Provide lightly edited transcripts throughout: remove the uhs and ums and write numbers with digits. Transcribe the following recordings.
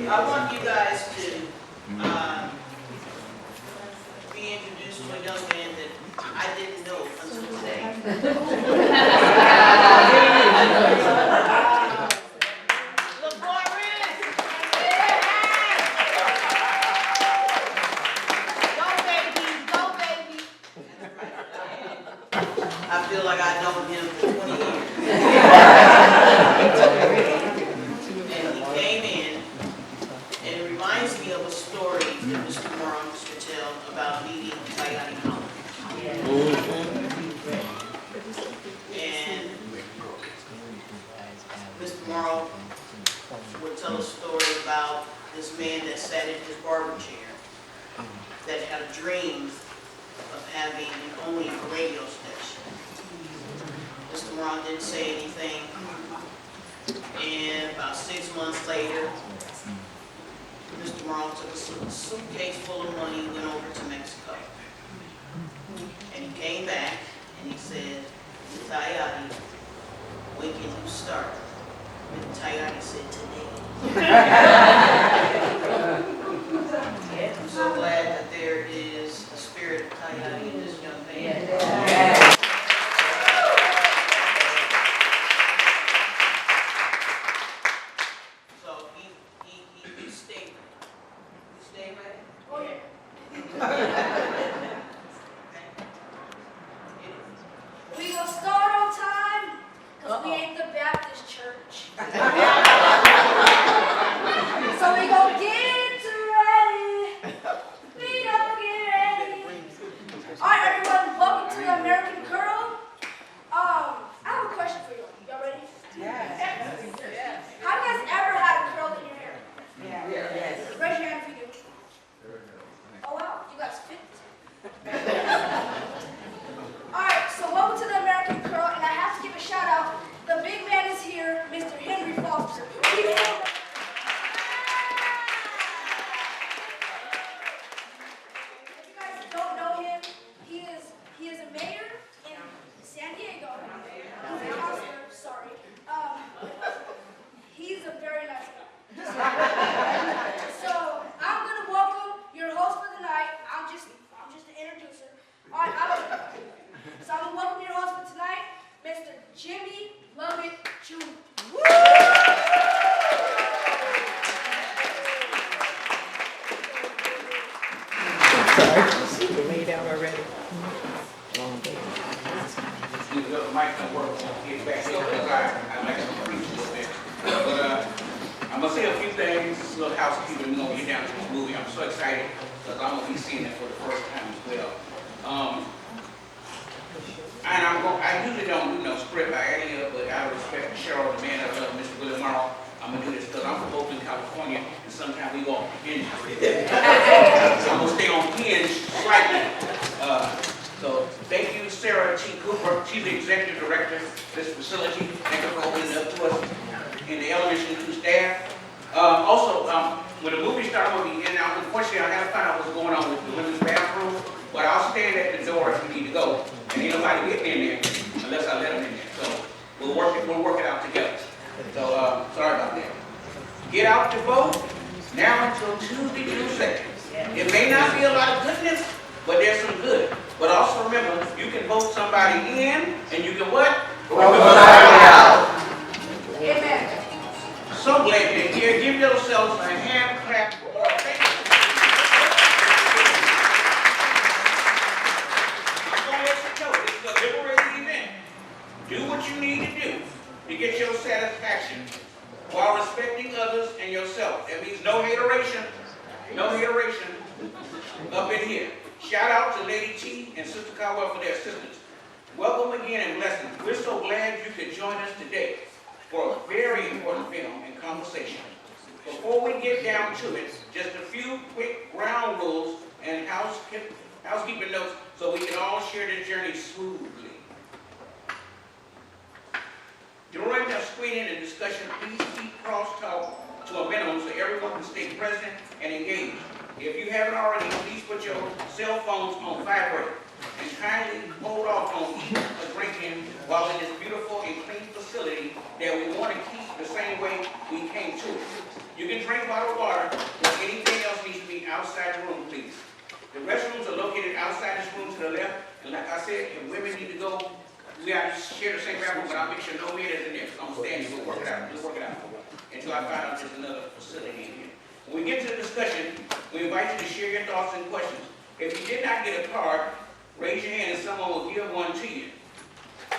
I want you guys to be introduced to a young man that I didn't know until today. I feel like I've known him for 20 years. And he came in, and it reminds me of a story that Mr. Morrow used to tell about meeting Tayani Howard. And Mr. Morrow would tell a story about this man that sat in his barber chair that had a dream of having and owning a radio station. Mr. Morrow didn't say anything, and about 6 months later, Mr. Morrow took a suitcase full of money and went over to Mexico. And he came back and he said, "Tayani, when can you start?" And Tayani said, "Today." I'm so glad that there is a spirit of Tayani in this young man. So he stayed ready. You stay ready? Oh yeah. We will start on time because we ain't the Baptist church. So we gonna get ready. We gonna get ready. All right, everyone, welcome to the American Curl. I have a question for you. Y'all ready? Yes. Have you guys ever had a curl in your hair? Yes. Raise your hand if you do. Oh wow, you guys fit. Alright, so welcome to the American Curl, and I have to give a shout out. The big man is here, Mr. Henry Foster. If you guys don't know him, he is a mayor in San Diego. He's a counselor, sorry. He's a very nice guy. So I'm gonna welcome your host for the night. I'm just an introducer. All right, so I'm gonna welcome your host for tonight, Mr. Jimmy Lovett Jr. Lay down already. The mic don't work, so I'll get back here because I like to preach a little bit. But I'm going to say a few things, a little housekeeping, we're going to get down to this movie. I'm so excited because I'm going to be seeing it for the first time as well. And I usually don't do no script by Eddie, but out of respect to Cheryl, the man I love, Mr. William Morrow, I'm going to do this because I'm from Oakland, California, and sometimes we go on hinge. So I'm going to stay on hinge slightly. So thank you, Sarah T. Cooper. She's the executive director of this facility. Thank you for opening it up to us in the elementary school staff. Also, when the movie started, we'll be in now. Unfortunately, I had to find out what's going on with the women's bathroom, but I'll stand at the door if we need to go. And ain't nobody getting in there unless I let them in there. So we'll work it out together. So sorry about that. Get out to vote now until Tuesday, June 2nd. It may not be a lot of goodness, but there's some good. But also remember, you can vote somebody in, and you can what? Vote somebody out. Amen. So glad you're here. Give yourselves a hand clap. Thank you. I'm going to let you know, this is a liberating event. Do what you need to do to get your satisfaction while respecting others and yourself. That means no hateration. No hateration up in here. Shout out to Lady T and Sister Caldwell for their assistance. Welcome again and blessings. We're so glad you could join us today for a very important film and conversation. Before we get down to it, just a few quick ground rules and housekeeping notes so we can all share this journey smoothly. During the screening and discussion, please keep crosstalk to a minimum so everyone can stay present and engaged. If you haven't already, please put your cell phones on vibrate and kindly hold off on eating or drinking while in this beautiful and clean facility that we want to keep the same way we came to it. You can drink bottled water, but anything else needs to be outside the room, please. The restrooms are located outside this room to the left, and like I said, if women need to go, we have to share the same bathroom, but I'll make sure no men is in there. So I'm standing, we'll work it out, until I find out there's another facility in here. When we get to the discussion, we invite you to share your thoughts and questions. If you did not get a card, raise your hand and someone will give one to you.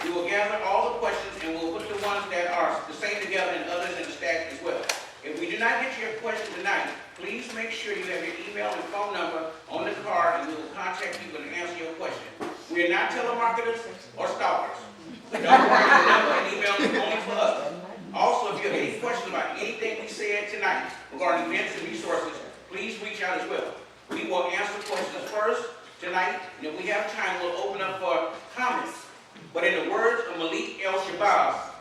We will gather all the questions and we'll put the ones that are the same together and others in the stack as well. If we do not get to your question tonight, please make sure you have your email and phone number on the card and we will contact you to answer your question. We are not telemarketers or stalkers. Don't worry, the number and email is only for us. Also, if you have any questions about anything we said tonight regarding events and resources, please reach out as well. We will answer questions first tonight, and if we have time, we'll open up for comments. But in the words of Malik El Shabazz,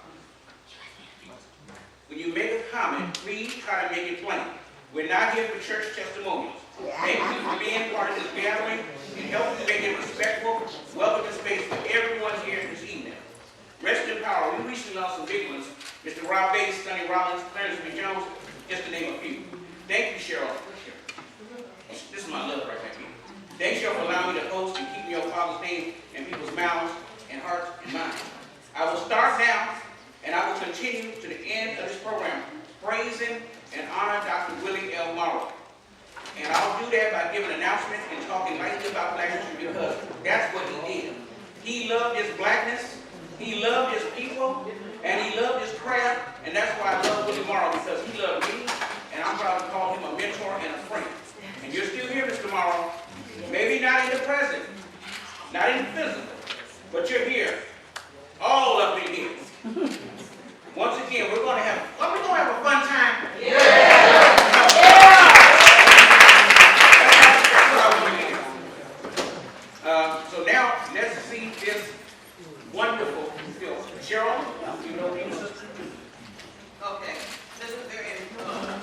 when you make a comment, please try to make it plain. We're not here for church testimonials. Thank you for being part of this gathering and helping to make it a respectful, welcoming space for everyone here this evening. Rest in power. We recently lost some big ones. Mr. Rob Bates, Sonny Rollins, Clarence B. Jones, just to name a few. Thank you, Cheryl. This is my love right here. Thanks, Cheryl, for allowing me to host and keep your father's name in people's mouths and hearts and minds. I will start now, and I will continue to the end of this program, praising and honor Dr. Willie L. Morrow. And I'll do that by giving announcements and talking lightly about Black history because that's what he did. He loved his blackness, he loved his people, and he loved his craft, and that's why I love Willie Morrow because he loved me, and I'm proud to call him a mentor and a friend. And you're still here, Mr. Morrow. Maybe not in the present, not in the physical, but you're here, all up in here. Once again, we're going to have a fun time. So now, let's see this wonderful film. Cheryl, you know me, sister. Okay, this is very important.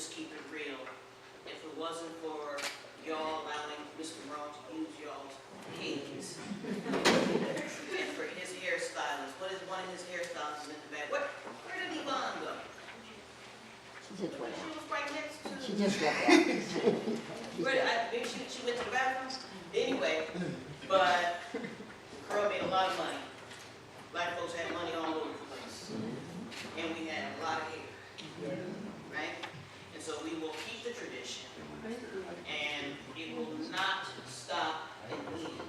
just keep it real. If it wasn't for y'all allowing Mr. Brown to use y'all's pigs, and for his hairstylist, what is one of his hairstylists in the back? Where did Yvonne go? She just went She out. was right next to. She just left out. Maybe she went to the bathroom? Anyway, but Curl made a lot of money. Black folks had money all over the place. And we had a lot of hair. Right? And so we will keep the tradition. And it will not stop and end.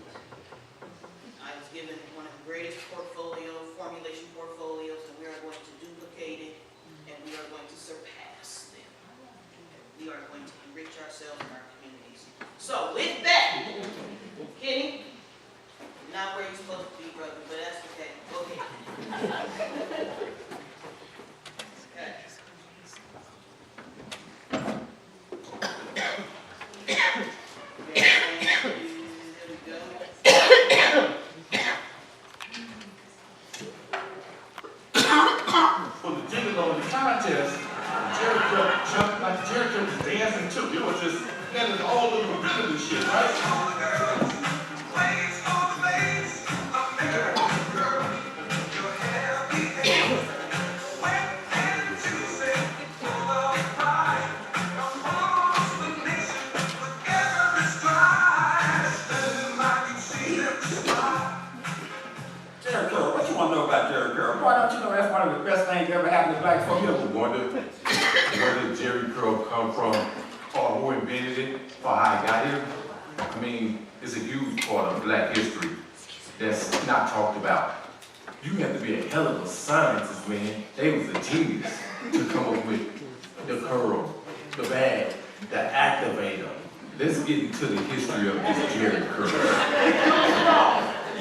I was given one of the greatest formulation portfolios, and we are going to duplicate it, and we are going to surpass them. We are going to enrich ourselves and our communities. So with that, Kenny, not where you're supposed to be, brother, but that's okay. Go ahead. Okay. There we go. For the jingle on the contest, Jericho jumped like Jericho was dancing too. It was just, that is all of the rhythm and shit, right? Jericho, what you want to know about Jericho? Why don't you know that's one of the best things that ever happened to black folks? You ever wonder where did Jerry Curl come from, or who invented it, or how it got here? I mean, it's a huge part of black history that's not talked about. You have to be a hell of a scientist, man. They was a genius to come up with the curl, the bag, the activator. Let's get into the history of this Jerry Curl.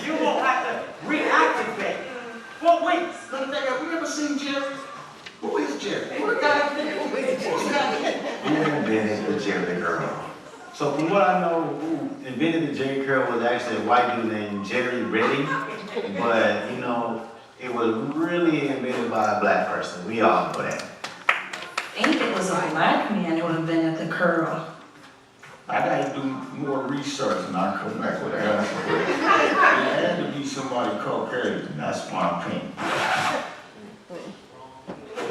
You won't have to reactivate. What wait? Have we ever seen Jerry? Who is Jerry? What guy? Who invented the Jerry curl. So from what I know, who invented the Jerry curl was actually a white dude named Jerry Redding. But, you know, it was really invented by a black person. We all know that. And it was a black man who invented the curl. I gotta do more research and I'll come back with an answer. It had to be somebody Caucasian, that's my opinion.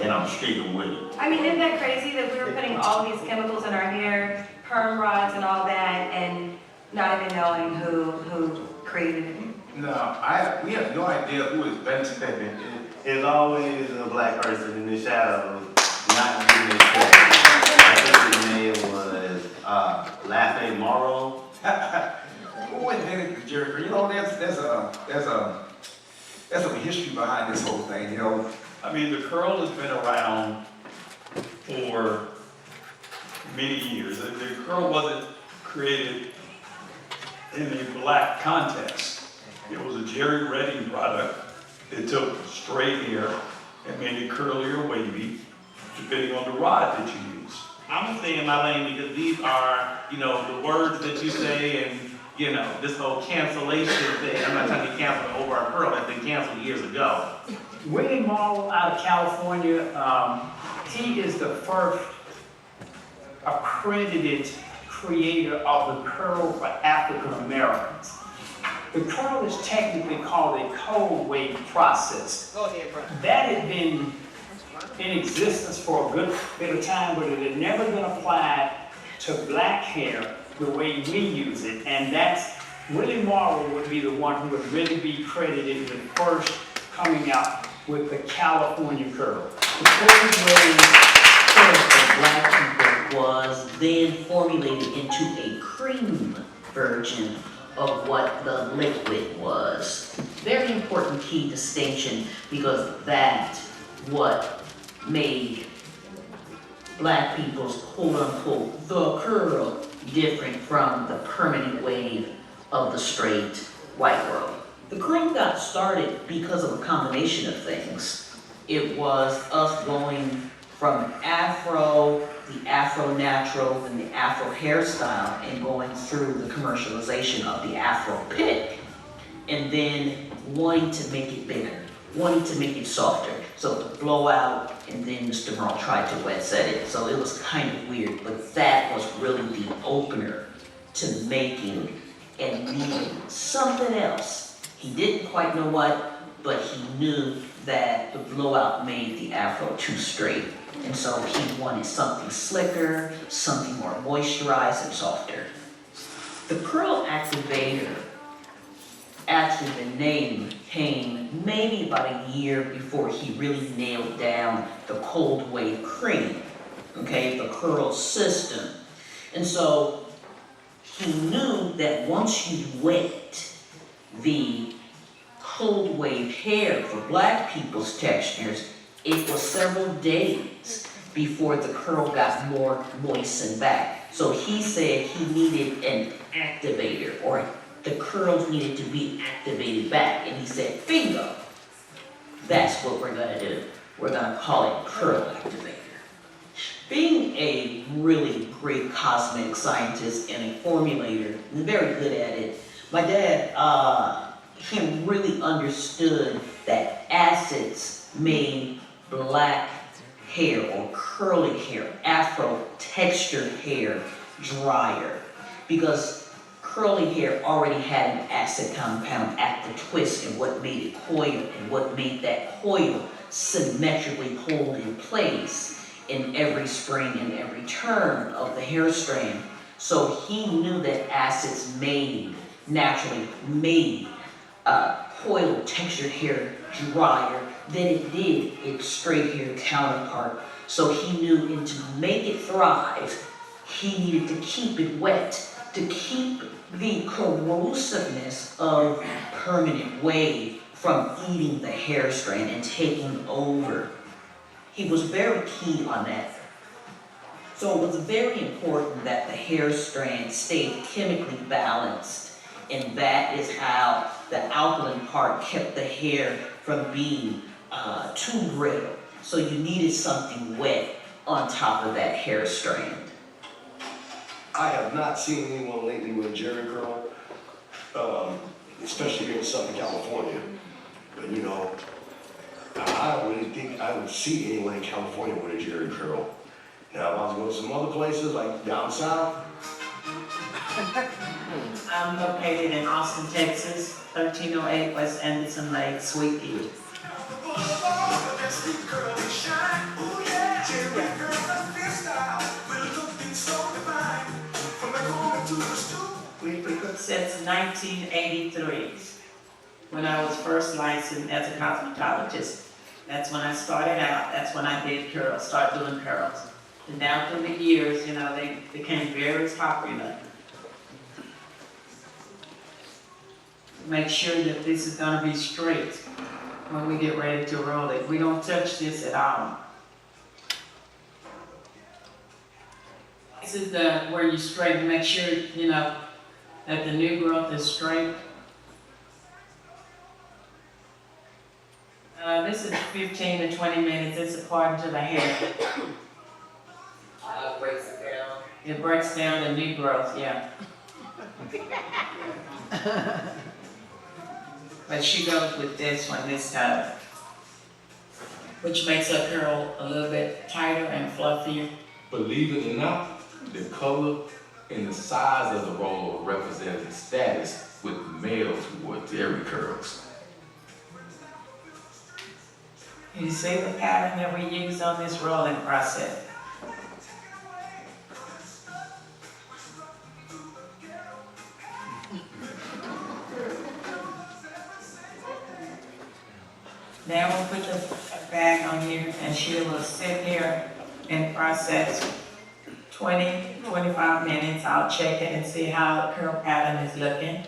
And I'm sticking with it. I mean, isn't that crazy that we were putting all these chemicals in our hair, perm rods and all that, and not even knowing who created it? No, we have no idea who invented it. It's always a black person in the shadows, not getting it credit. I think his name was Laffey Morrow. Who invented the Jerry curl? You know, there's a history behind this whole thing, you know. I mean, the curl has been around for many years. The curl wasn't created in a black context. It was a Jerry Redding product that took straight hair and made it curly or wavy, depending on the rod that you use. I'm gonna stay in my lane because these are, you know, the words that you say and, you know, this whole cancellation thing. I'm not trying to get canceled over a curl that's been canceled years ago. Willie Morrow out of California, he is the first accredited creator of the curl for African Americans. The curl is technically called a cold wave process. Go ahead, brother. That had been in existence for a good bit of time, but it had never been applied to black hair the way we use it. And that's, Willie Morrow would be the one who would really be credited with first coming out with the California curl. The cold wave curl for black people was then formulated into a cream version of what the liquid was. Very important key distinction because that's what made black people's quote-unquote the curl different from the permanent wave of the straight white world. The curl got started because of a combination of things. It was us going from Afro, the Afro natural, and the Afro hairstyle, and going through the commercialization of the Afro pick, and then wanting to make it bigger, wanting to make it softer. So the blowout, and then Mr. Merle tried to wet set it. So it was kind of weird, but that was really the opener to making and needing something else. He didn't quite know what, but he knew that the blowout made the afro too straight. And so he wanted something slicker, something more moisturized and softer. The curl activator, actually the name came maybe about a year before he really nailed down the cold wave cream, okay, the curl system. And so he knew that once you wet the cold wave hair for black people's textures, it was several days before the curl got more moistened back. So he said he needed an activator, or the curls needed to be activated back. And he said, bingo, that's what we're gonna do. We're gonna call it curl activator. Being a really great cosmetic scientist and a formulator, and very good at it, my dad, he really understood that acids made black hair or curly hair, afro textured hair, drier. Because curly hair already had an acid compound at the twist, and what made it coil, and what made that coil symmetrically hold in place in every spring and every turn of the hair strand. So he knew that acids naturally made coiled textured hair drier than it did its straight hair counterpart. So he knew, and to make it thrive, he needed to keep it wet, to keep the corrosiveness of permanent wave from eating the hair strand and taking over. He was very keen on that. So it was very important that the hair strand stayed chemically balanced, and that is how the alkaline part kept the hair from being too brittle. So you needed something wet on top of that hair strand. I have not seen anyone lately with a jerry curl, especially here in Southern California. But you know, I don't really think I would see anyone in California with a jerry curl. Now, if I was going to some other places, like down south. I'm located in Austin, Texas, 1308 West Anderson Lake, Sweet Pea. We've been since 1983, when I was first licensed as a cosmetologist. That's when I started out. That's when I did curls, started doing curls. And now through the years, you know, they became very popular. Make sure that this is gonna be straight when we get ready to roll it. We don't touch this at all. This is where you straighten, make sure, you know, that the new growth is straight. This is 15 to 20 minutes. It's according to the hair. Breaks it down. It breaks down the new growth, yeah. But she goes with this one this time, which makes her curl a little bit tighter and fluffier. Believe it or not, the color and the size of the roller represented the status with males who wore jerry curls. You see the pattern that we use on this rolling process? Now we'll put the bag on here and she will sit here and process 20, 25 minutes. I'll check it and see how the curl pattern is looking.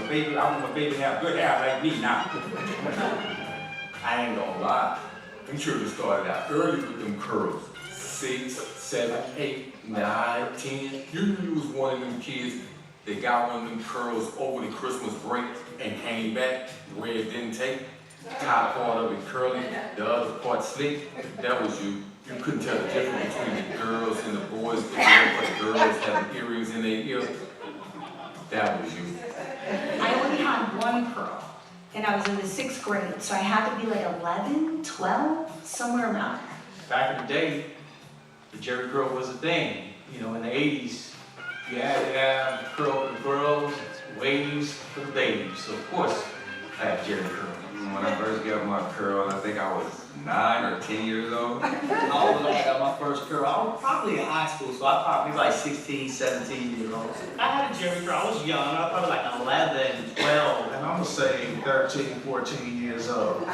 baby, I want my baby to have good hair like me now. I ain't gonna lie. We should have started out early with them curls. 6, 7, 8, 9, 10. You knew you was one of them kids that got one of them curls over the Christmas break and came back where it didn't take. Top part of it curly, the other part slick. That was you. You couldn't tell the difference between the girls and the boys. But the girls had earrings in their ear. That was you. I only had one curl, and I was in the 6th grade, so I had to be like 11, 12, somewhere around there. Back in the day, the Jerry curl was a thing. You know, in the 80s, you had to have curl for the girls, waves for the babies. So of course, I had Jerry curl. When I first got my curl, I think I was 9 or 10 years old. I was when I got my first curl. I was probably in high school, so I probably was like 16, 17 years old. I had a Jerry curl. I was young. I was probably like 11, 12. And I'm gonna say 13, 14 years old.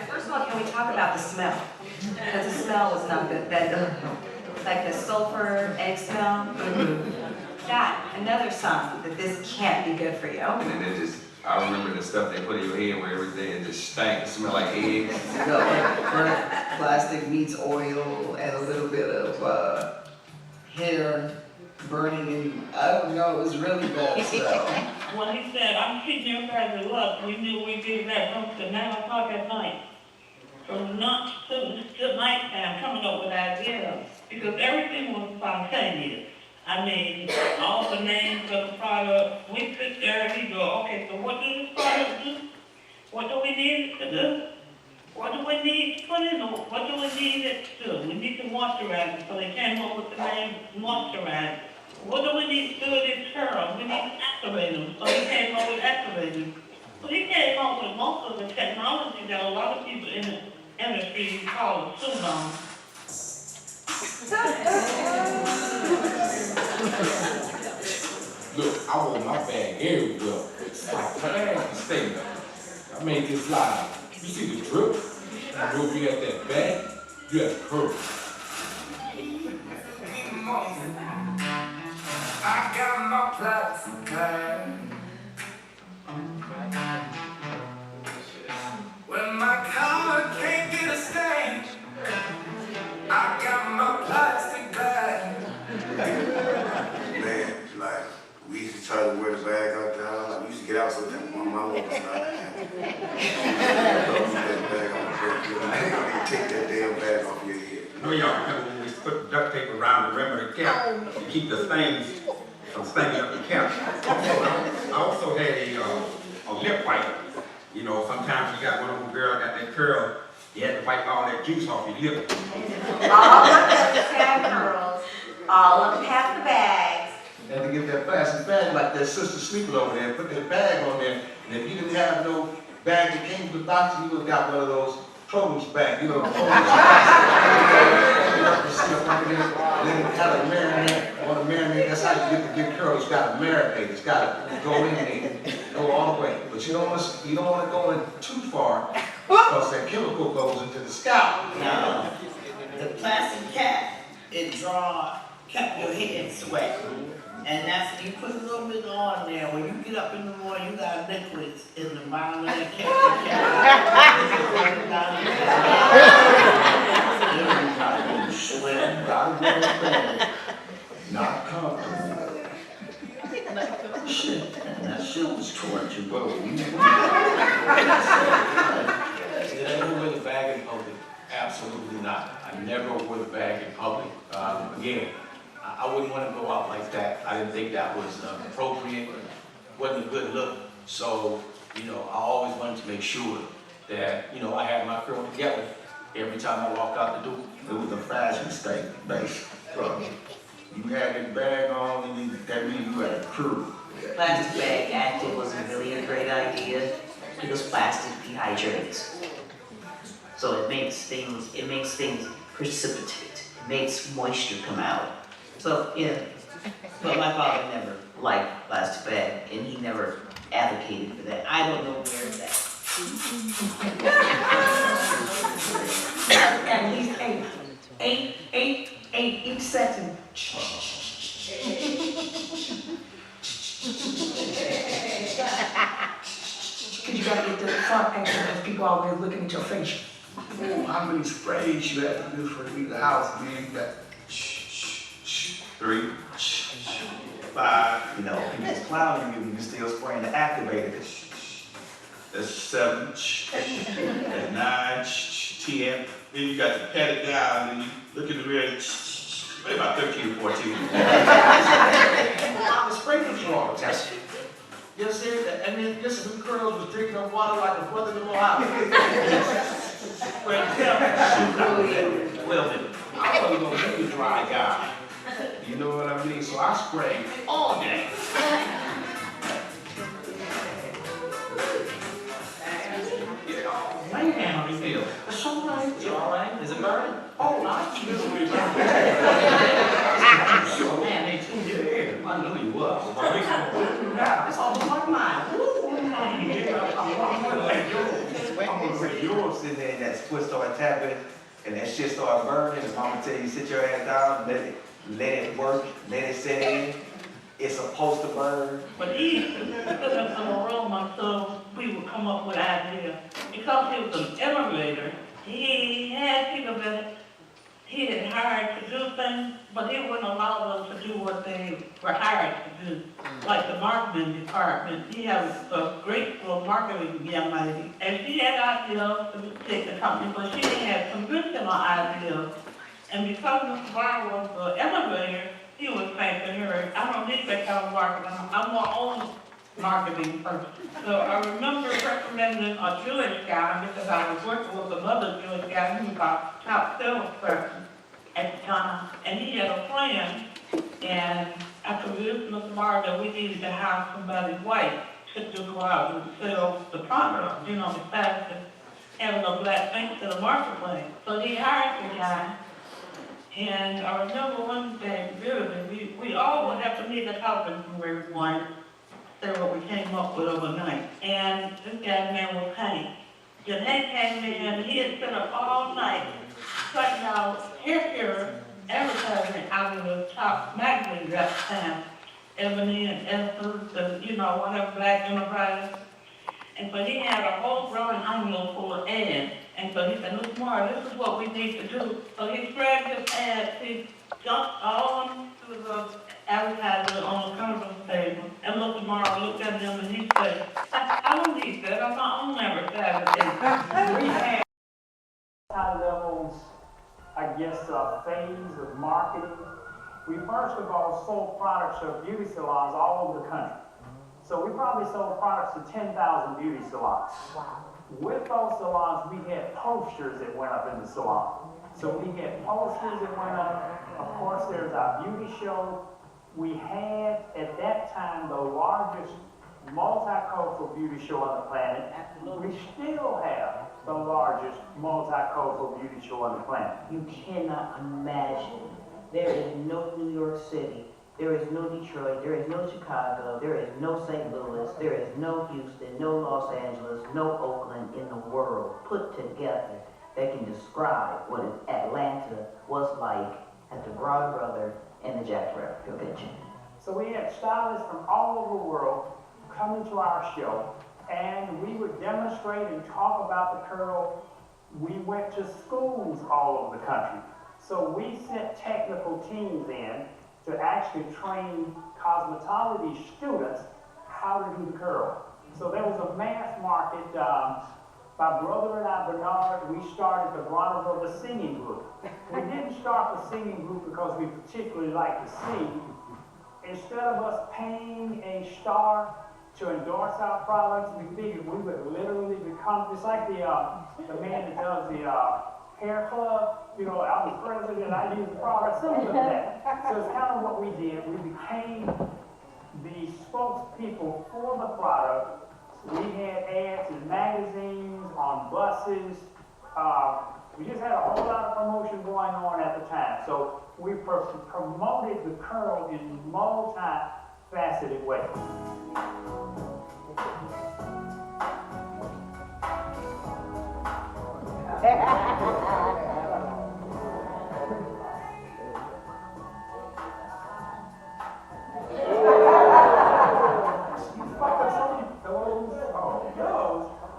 First of all, can we talk about the smell? Because the smell was not good. Like the sulfur egg smell. That, another sign that this can't be good for you. And then it just, I remember the stuff they put in your head where every day it just stank. It smelled like eggs. Burnt plastic meets oil and a little bit of hair burning in, I don't know, it was really bad stuff. When he said, I'm keeping your guys' luck, we knew we did that room to 9 o'clock at night. From not to nighttime, coming up with ideas, because everything was spontaneous. I mean, all the names of the product, we sit there and we go, okay, so what does this product do? What do we need it to do? What do we need to put in it? What do we need it to do? We need to moisturize it, so they came up with the name moisturize. What do we need to do with these curls? We need to activate them, so he came up with activators. So he came up with most of the technology that a lot of people in the industry call a suit-on. Look, I want my bag everywhere. It's like flag stay. I made this live. You see the drip? You know, you got that bag, you got curl. I got my plastic bag. When my car can't get a stain, I got my plastic bag. Man, like, we used to try to wear the bag out there. Like, we used to get out sometimes. My mom was like, that bag on the bed. You know, take that damn bag off your head. No, y'all remember when we put duct tape around the rim of the cap to keep the stains from staining up the cap. I also had a lip wiper. You know, sometimes you got one of them girls got that curl, you had to wipe all that juice off your lip. All of them had curls, all of them had the bags. Had to get that plastic bag like that sister Sneek over there, put that bag on there, and if you didn't have no bag that came from the doctor, you would have got one of those produce bags, you know, produce bags. Then it got to marinate, want to marinate, that's how you get the good curl, it's got to marinate, it's got to go in there, go all the way. But you don't want to go in too far, because that chemical goes into the scalp. No, the plastic cap, it kept your head sweat. And that's, you put a little bit on there, when you get up in the morning, you got liquids in the bottom of that cap. Not comfortable. Shit, man, that shit was torture, bro. Did I ever wear the bag in public? Absolutely not. I never wore the bag in public. Again, I wouldn't want to go out like that. I didn't think that was appropriate, wasn't a good look. So, you know, I always wanted to make sure that, you know, I had my curl together every time I walked out the door. It was a fashion statement, basically. You had that bag on, and that means you had a crew. Plastic bag actually wasn't really a great idea because plastic dehydrates. So it makes things precipitate. It makes moisture come out. So yeah, but my father never liked plastic bag, and he never advocated for that. I don't know where it's at. At least eight each section. people always looking at your face. Oh, how many sprays you have to do for to leave the house, man? You got 3. 5, you know, people's clowning you, you can still spraying the activator. That's 7. That's 9. 10. Then you got to pat it down, and you look in the mirror. Maybe about 13 or 14. I'm a spray control. You see that? And then just some girls was drinking up water like a brother-in-law house. Well, then, I wasn't gonna be a dry guy. You know what I mean? So I spray all day. Man, how do you feel? It's all right. It's all right. Is it burning? Oh, I feel it. Sure, man, they tuned your ear. I knew you was. Yeah, it's almost like mine. I'm gonna put yours in there and that switch start tapping and that shit start burning and mama tell you sit your ass down, let it work, let it set in. It's supposed to burn. But even because of some aroma, so we would come up with ideas. Because he was an immigrator, he had people that he had hired to do things, but he wouldn't allow them to do what they were hired to do. Like the marketing department, he has a great little marketing young lady, and she had ideas to take the company, but she didn't have conventional ideas. And because Mr. Barr was an immigrator, he was thinking, her, I don't need that kind of marketing, I'm my own marketing person. So I remember recommending a Jewish guy because I was working with another Jewish guy who was our top salesperson at the time. And he had a plan, and I convinced Mr. Barr that we needed to have somebody white to go out and sell the product, you know, besides having a black face to the marketplace. So he hired the guy. And I remember one day, really, we all would have to meet at house from everyone, say what we came up with overnight. And this guy's name was Hank. And Hank came in, he had spent up all night cutting out hair advertising out of the top magazines at the time, Ebony and Essence and, you know, whatever, Black Enterprise. And so he had a whole drawing envelope full of ads. And so he said, Miss Moore, this is what we need to do. So he grabbed his ads, he jumped all into the advertisement on the conference table. And Mr. Morrow looked at him and he said, I don't need that, I'm my own advertising. We had high levels, I guess, phase of marketing. We first of all sold products to beauty salons all over the country. So we probably sold products to 10,000 beauty salons. Wow. With those salons, we had posters that went up in the salon. So we had posters that went up. Of course, there's our beauty show. We had, at that time, the largest multicultural beauty show on the planet. Absolutely. We still have the largest multicultural beauty show on the planet. You cannot imagine. There is no New York City. There is no Detroit, there is no Chicago, there is no St. Louis, there is no Houston, no Los Angeles, no Oakland in the world put together that can describe what Atlanta was like at the Broad Brother and the Jack Rabbit Convention. So we had stylists from all over the world coming to our show, and we would demonstrate and talk about the curl. We went to schools all over the country. So we sent technical teams in to actually train cosmetology students how to do the curl. So there was a mass market. My brother and I, Bernard, we started the Bronner Brothers singing group. We didn't start the singing group because we particularly like to sing. Instead of us paying a star to endorse our products, we figured we would literally become, it's like the man that does the hair club. You know, I was president, I used the product, something like that. So it's kind of what we did. We became the spokespeople for the product. We had ads in magazines, on buses. We just had a whole lot of promotion going on at the time. So we promoted the curl in multi-faceted ways.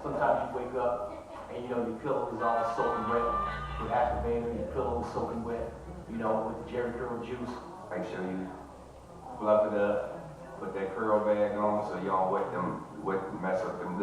Sometimes you wake up and you know, your pillow is all soaking wet with activator, your pillow is soaking wet, you know, with Jerry curl juice. Make sure you fluff it up, put that curl bag on so you don't mess up them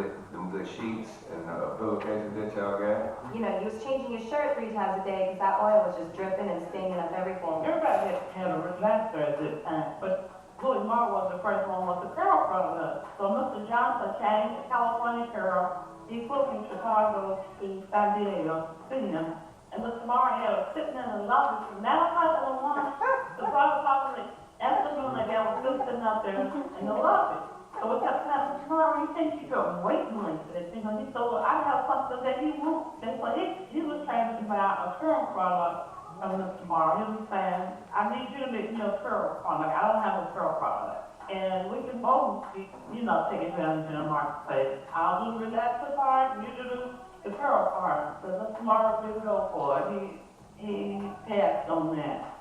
good sheets and pillowcases that y'all got. You know, you was changing your shirt 3 times a day because that oil was just dripping and stinging up everything. Everybody had a relaxer at this time, but Willie Moore was the first one with the curl product. So Mr. Johnson changed to California Curl. He flew from Chicago to San Diego, see him. And Mr. Moore had a sitting in the lobby from 9 o'clock in the morning to 5 o'clock in the afternoon, and they were still sitting out there in the lobby. So we kept saying, Mr. Moore, you think you go waiting like this? You know, he said, well, I have something that he wants. And so he was trying to buy a curl product from Mr. Moore. He was saying, I need you to make me a curl product. I don't have a curl product. And we can both, you know, take advantage in the marketplace. I'll do the relaxer part, you do the curl part. So Mr. Moore didn't go for it. He passed on that.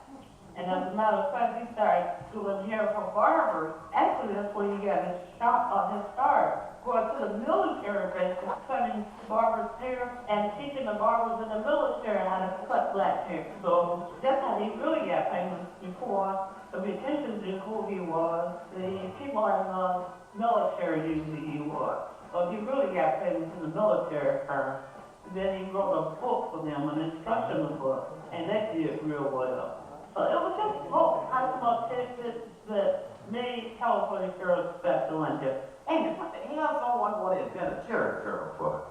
And as a matter of fact, he started doing hair for barbers. Actually, that's where he got his start. Going to the military base, cutting barbers' hair and teaching the barbers in the military how to cut black hair. So that's how he really got famous before the attention to who he was. The people in the military knew who he was. So he really got famous in the military first. Then he wrote a book for them, an instructional book, and that did real well. So it was just all kinds of tidbits that made California Curl special and different. And what the hell someone would have invent a Jerry curl for?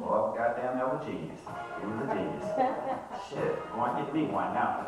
Well, goddamn, that was genius. He was a genius. Shit, go on, get me one now.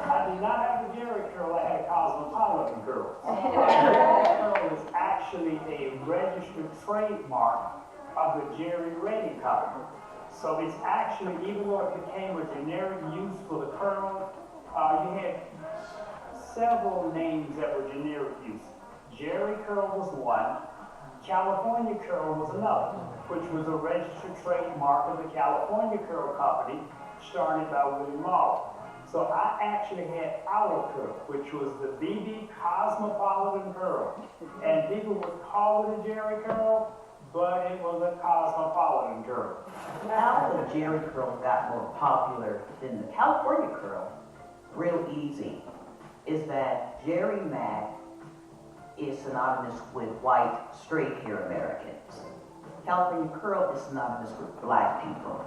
I did not have a Jerry curl, I had a cosmopolitan curl. Curl is actually a registered trademark of the Jerry Reddy Company. So it's actually, even though it became a generic use for the curl, you had several names that were generic use. Jerry curl was one, California curl was another, which was a registered trademark of the California Curl Company, started by Willie Moore. So I actually had our curl, which was the BB Cosmopolitan Curl. And people would call it a Jerry curl, but it was a Cosmopolitan curl. How the Jerry curl got more popular than the California curl, real easy, is that Jerry Mack is synonymous with white, straight hair Americans. California curl is synonymous with black people.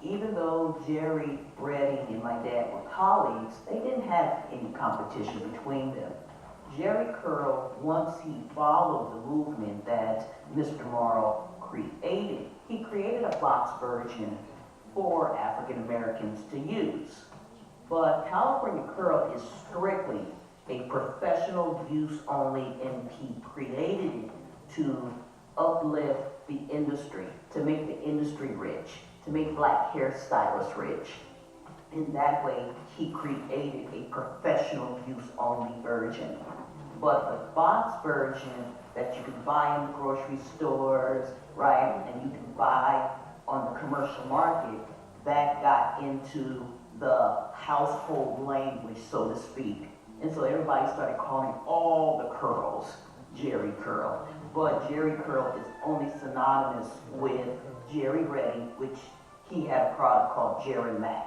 Even though Jerry Reddy and my dad were colleagues, they didn't have any competition between them. Jerry curl, once he followed the movement that Mr. Morrow created, he created a box version for African Americans to use. But California curl is strictly a professional use only, and he created it to uplift the industry, to make the industry rich, to make black hairstylists rich. In that way, he created a professional use only version. But the box version that you can buy in the grocery stores, right, and you can buy on the commercial market, that got into the household language, so to speak. And so everybody started calling all the curls Jerry curl. But Jerry curl is only synonymous with Jerry Reddy, which he had a product called Jerry Mack.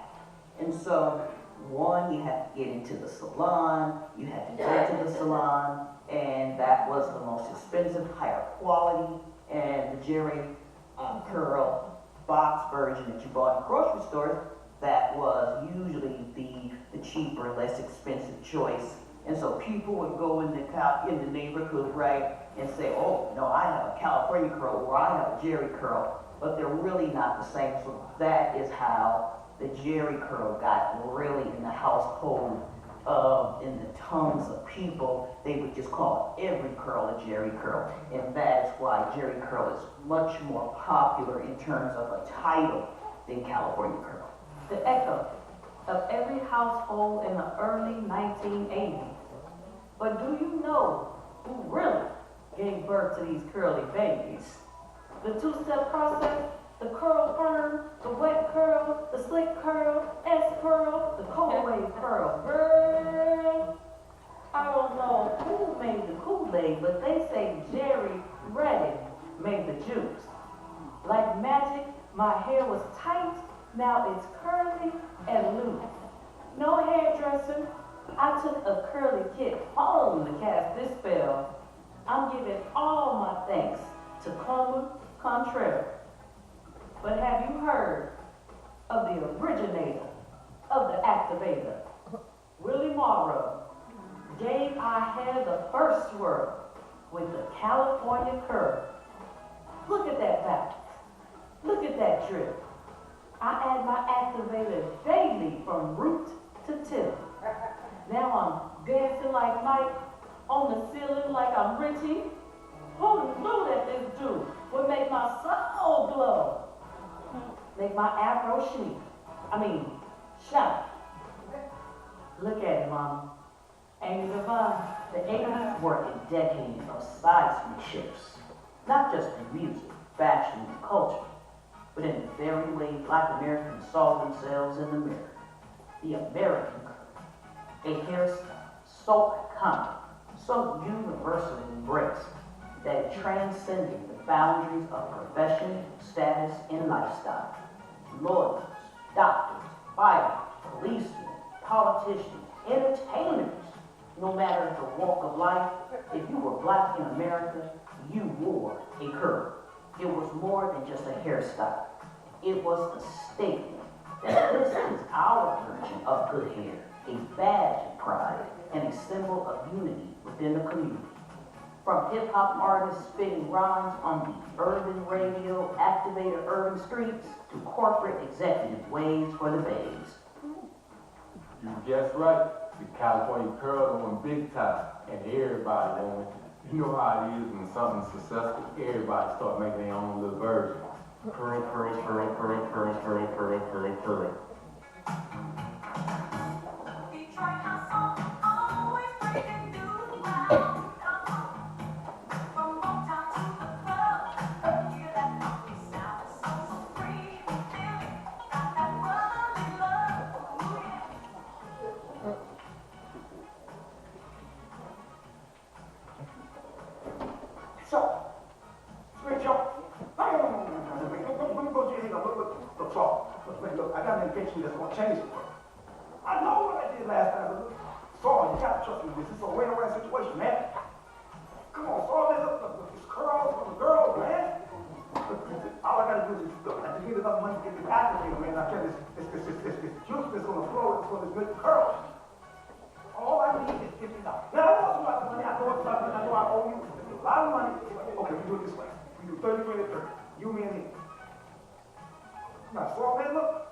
And so, one, you had to get into the salon, you had to go to the salon, and that was the most expensive, higher quality, and the Jerry curl box version that you bought in grocery stores, that was usually the cheaper, less expensive choice. And so people would go in the neighborhood, right, and say, oh, no, I have a California curl, or I have a Jerry curl, but they're really not the same. So that is how the Jerry curl got really in the household in the tongues of people, they would just call every curl a Jerry curl. And that is why Jerry curl is much more popular in terms of a title than California curl. The echo of every household in the early 1980s. But do you know who really gave birth to these curly babies? The two-step process, the curl perm, the wet curl, the slick curl, S curl, the cold wave curl. Girl, I don't know who made the Kool-Aid, but they say Jerry Reddick made the juice. Like magic, my hair was tight, now it's curly and loose. No hairdresser, I took a curly kit home to cast this spell. I'm giving all my thanks to Coma Contrary. But have you heard of the originator of the activator? Willie Morrow gave our hair the first swirl with the California curl. Look at that bounce. Look at that drip. I add my activator daily from root to tip. Now I'm dancing like Mike, on the ceiling like I'm Richie. Who knew that this dude would make my soul glow? Make my afro shine. Look at it, Mama. Ain't it divine? The 80s were a decade of seismicships, not just in music, fashion, and culture, but in the very way Black Americans saw themselves in the mirror. The American curl, a hairstyle so iconic, so universally embraced, that it transcended the boundaries of profession, status, and lifestyle. Lawyers, doctors, fighters, policemen, politicians, entertainers, no matter the walk of life, if you were Black in America, you wore a curl. It was more than just a hairstyle. It was a statement that this is our version of good hair, a badge of pride, and a symbol of unity within the community. From hip-hop artists spitting rhymes on the urban radio, activated urban streets, to corporate executive waves for the babes. You guessed right. The California curl went big time, and everybody wanted it. You know how it is when something's successful, everybody start making their own little version. Curl, curl, curl, curl, curl, curl, curl, curl, curl. Look, I got an invention that's gonna change the world. I know what I did last time, but look, Saul, you gotta trust me with this. It's a way-around situation, man. Come on, Saul, look, this curls from the girls, man. Look, all I gotta do is look, I just need enough money to get this activator, man. I tell you, this juice that's gonna flow, it's gonna good curls. All I need is $50. Now, I know it's about the money, I know it's about the money, I know I owe you a lot of money. Okay, we do it this way. We do 30, 20, 30. You, me, and me. Now, Saul, man, look.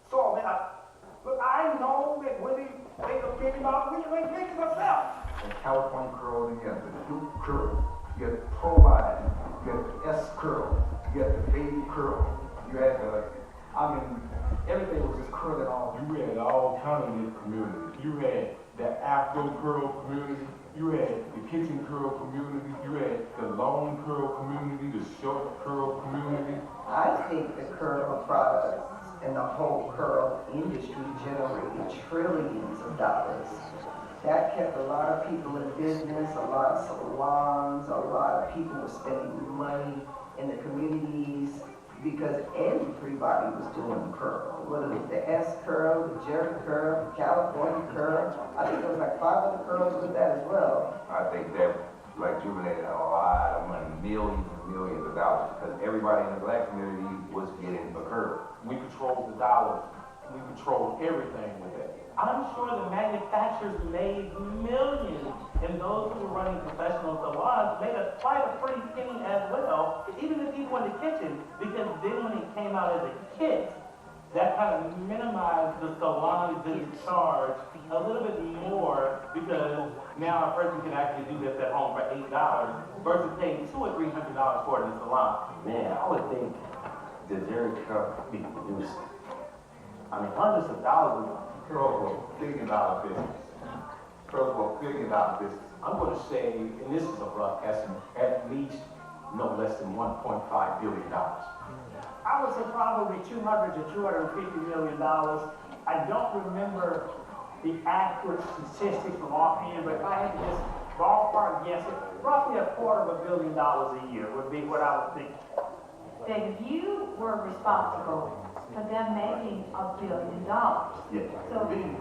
Saul, man, I know that when they make $1 billion, we can make millions ourselves. And California curl, you got the Duke curl, you got the Pro Line, you got the S curl, you got the baby curl, you had everything was just curling off. You had all kind of this community. You had the Afro curl community, you had the kitchen curl community, you had the long curl community, the short curl community. I think the curl products and the whole curl industry generated trillions of dollars. That kept a lot of people in business, a lot of salons, a lot of people were spending money in the communities because everybody was doing curl. Whether it was the S curl, the Jerry curl, the California curl. I think there was like 500 curls with that as well. I think that rejuvenated a lot of money, millions and millions of dollars, because everybody in the Black community was getting a curl. We controlled the dollars. We controlled everything with that. I'm sure the manufacturers made millions, and those who were running professional salons made quite a pretty penny as well, even the people in the kitchen, because then when it came out as a kit, that kind of minimized the salon visit charge a little bit more, because now a person can actually do this at home for $8 versus paying $200 or $300 for it in the salon. Man, I would think the Jerry curl be reduced. I mean, hundreds of thousands of curls were $1 billion business. Curls were $1 billion business. I'm going to say, and this is a rough estimate, at least no less than $1.5 billion. I would say probably 200 to $250 million. I don't remember the accurate statistics from offhand, but if I had to just ballpark guess it, roughly $250 million a year would be what I would think. Then you were responsible for them making $1 billion. Yeah. So, billion.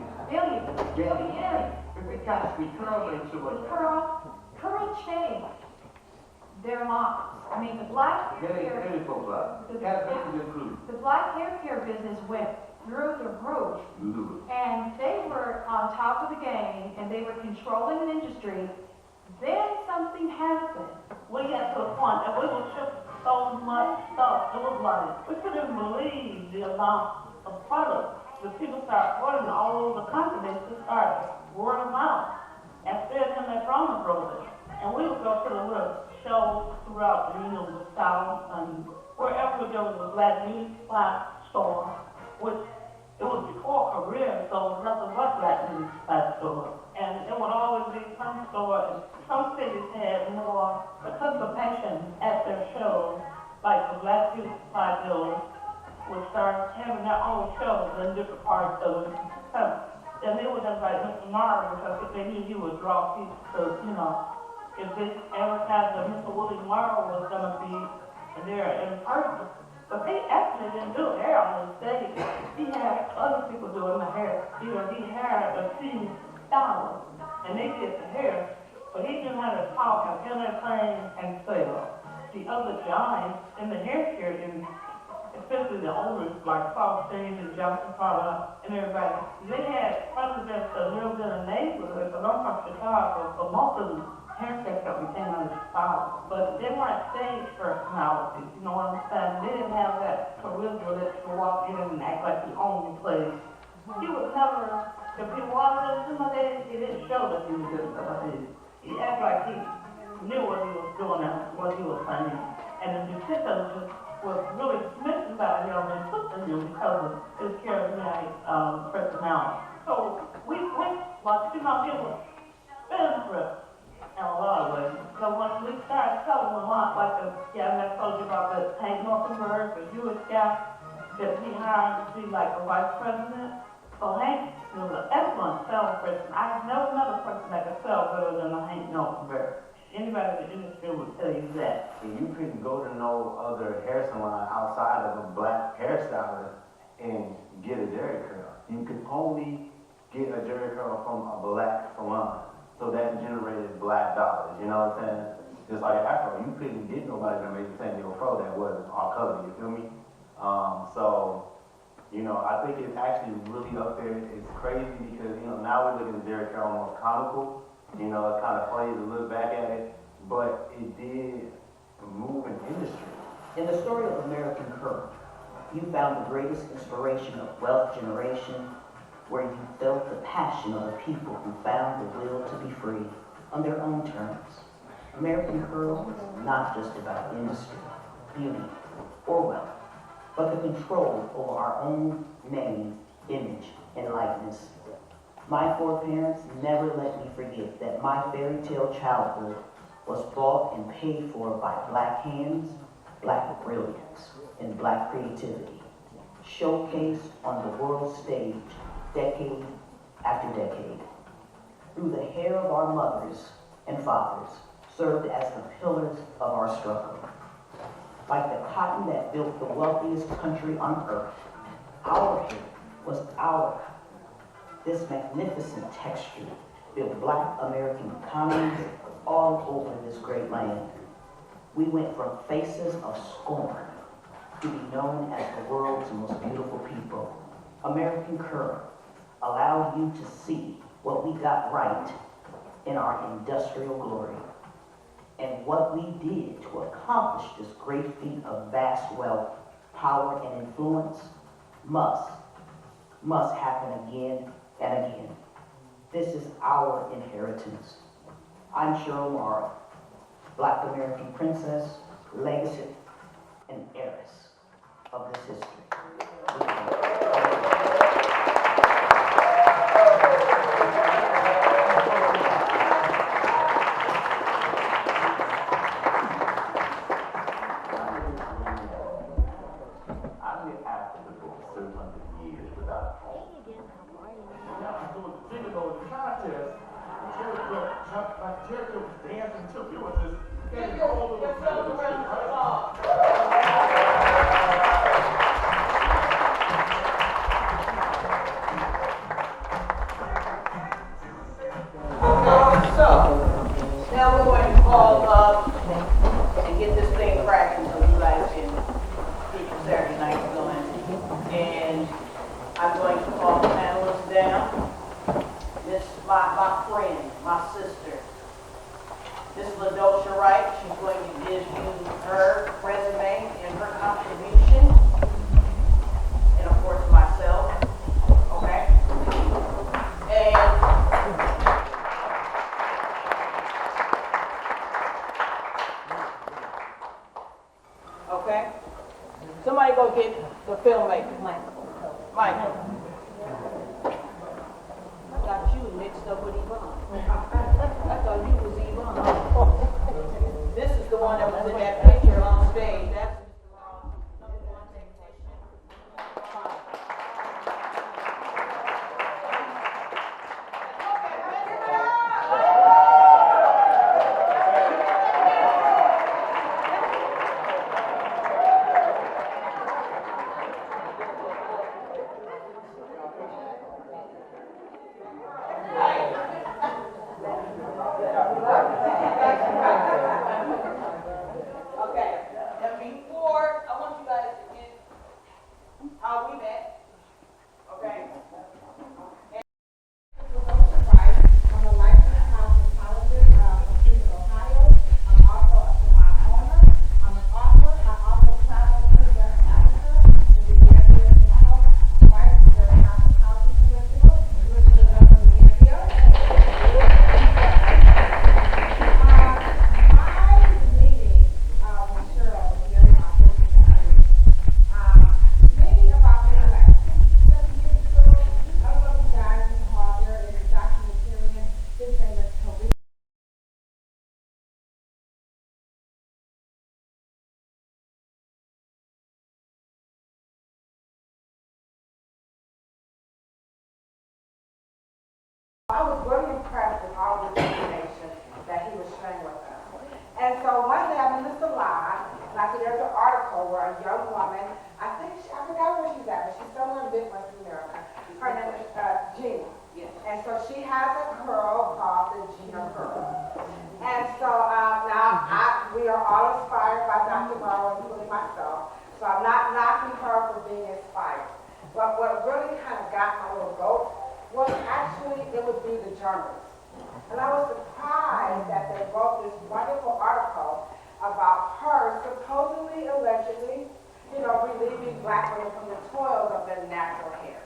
Because we curl into it. Curl change their lives. I mean, the black hair care business went through the roof. And they were on top of the game, and they were controlling the industry. Then something happened. We got to a point that we were shipping so much stuff. It was like, we couldn't even believe the amount of products. The people started ordering all over the country. They just started word of mouth. And still in that promo program. And we would go to the little shows throughout the South and wherever there was a black beauty supply store, which it was before Korea, so nothing but black beauty supply store. And it would always be some store, and some cities had more participation at their shows, like the Black Beauty Supply Building would start having their own shows in different parts of the country. And they would invite Mr. Morrow because if they knew he would draw people to, if they advertised that Mr. Willie Morrow was going to be there in person. But they actually didn't do hair on the stage. He had other people doing the hair. He hired a team stylist, and they did the hair. But he knew how to talk and entertain and sell. The other giants in the hair care industry, especially the owners like Paul Steen and Johnson Potter and everybody, they had presidents that lived in a neighborhood, but I'm from Chicago, so most of the haircut companies came out of Chicago. But they weren't stage personalities, you know what I'm saying? They didn't have that charisma that you walk in and act like you own the place. He was never, if he was, he didn't show that he was doing stuff. He acted like he knew what he was doing and what he was saying. And the musicians was really smitten by him and took to him because of his charismatic personality. So we went, like, it was spendthrift in a lot of ways. So when we started selling a lot, like the guy that I told you about, the Hank Northenberg, the Jewish guy that he hired to be like the vice president. So Hank was an excellent salesperson. I've never met a person that could sell better than a Hank Northenberg. Anybody in the industry would tell you that. And you couldn't go to no other hair salon outside of a black hairstylist and get a Jerry curl. You could only get a Jerry curl from a black salon. So that generated black dollars, you know what I'm saying? Just like Afro, you couldn't get nobody to make the same your fro that wasn't all color, you feel me? I think it's actually really up there. It's crazy because, now we're looking at Jerry curl almost comical. It kind of plays a little back at it, but it did move an industry. In the story of American Curl, you found the greatest inspiration of wealth generation, where you felt the passion of the people who found the will to be free on their own terms. American Curl is not just about industry, beauty, or wealth, but the control over our own name, image, and likeness. My foreparents never let me forget that my fairy tale childhood was bought and paid for by black hands, black brilliance, and black creativity, showcased on the world stage decade after decade. Through the hair of our mothers and fathers served as the pillars of our struggle. Like the cotton that built the wealthiest country on earth, our hair was our cotton. This magnificent texture built black American economies all over this great land. We went from faces of scorn to be known as the world's most beautiful people. American Curl allowed you to see what we got right in our industrial glory. And what we did to accomplish this great feat of vast wealth, power, and influence must happen again and again. This is our inheritance. I'm Cheryl Morrow, Black American princess, legacy, and heiress of this history. I've been active for 700 years without a home. Now, doing the Jingle contest, Jericho jumped like Jericho was dancing too. It was just getting all over the So, now we're going to call up and get this thing cracking so you guys can keep your Saturday night going. And I'm going to call the panelists down. This my friend, my sister, Miss LaDosha Wright. She's going to give you her resume and her contribution. And of course myself. Okay? And okay? Somebody go get the filmmaker. Michael. I got you mixed up with Yvonne. I thought you was Yvonne. This is the one that was in that picture on stage. That's Mr. Ron, number one technician. Okay, and before, I want you guys to get how we met, okay? I'm a licensed cosmetologist from Cleveland, Ohio. I'm also a salon owner. I'm an author. I also travel to West Africa and the area to help whites with their cosmetology curriculum, which is up in the area. My meeting with Cheryl was very authentic and honest. Maybe about maybe like 7 years ago, I don't know if you guys recall, there is a documentarian, his name is Toby. I was really impressed with all this information that he was sharing with us. And so one day I'm in the salon, and I see there's an article where a young woman, I forgot where she's at, but she's somewhere in Midwest America. Her name is Gina. And so she has a curl called the Gina curl. And so now we are all inspired by Dr. Morrow, including myself. So I'm not knocking her for being inspired. But what really kind of got my little goat was actually, it would be the journalists. And I was surprised that they wrote this wonderful article about her supposedly, allegedly, relieving black women from the toils of their natural hair.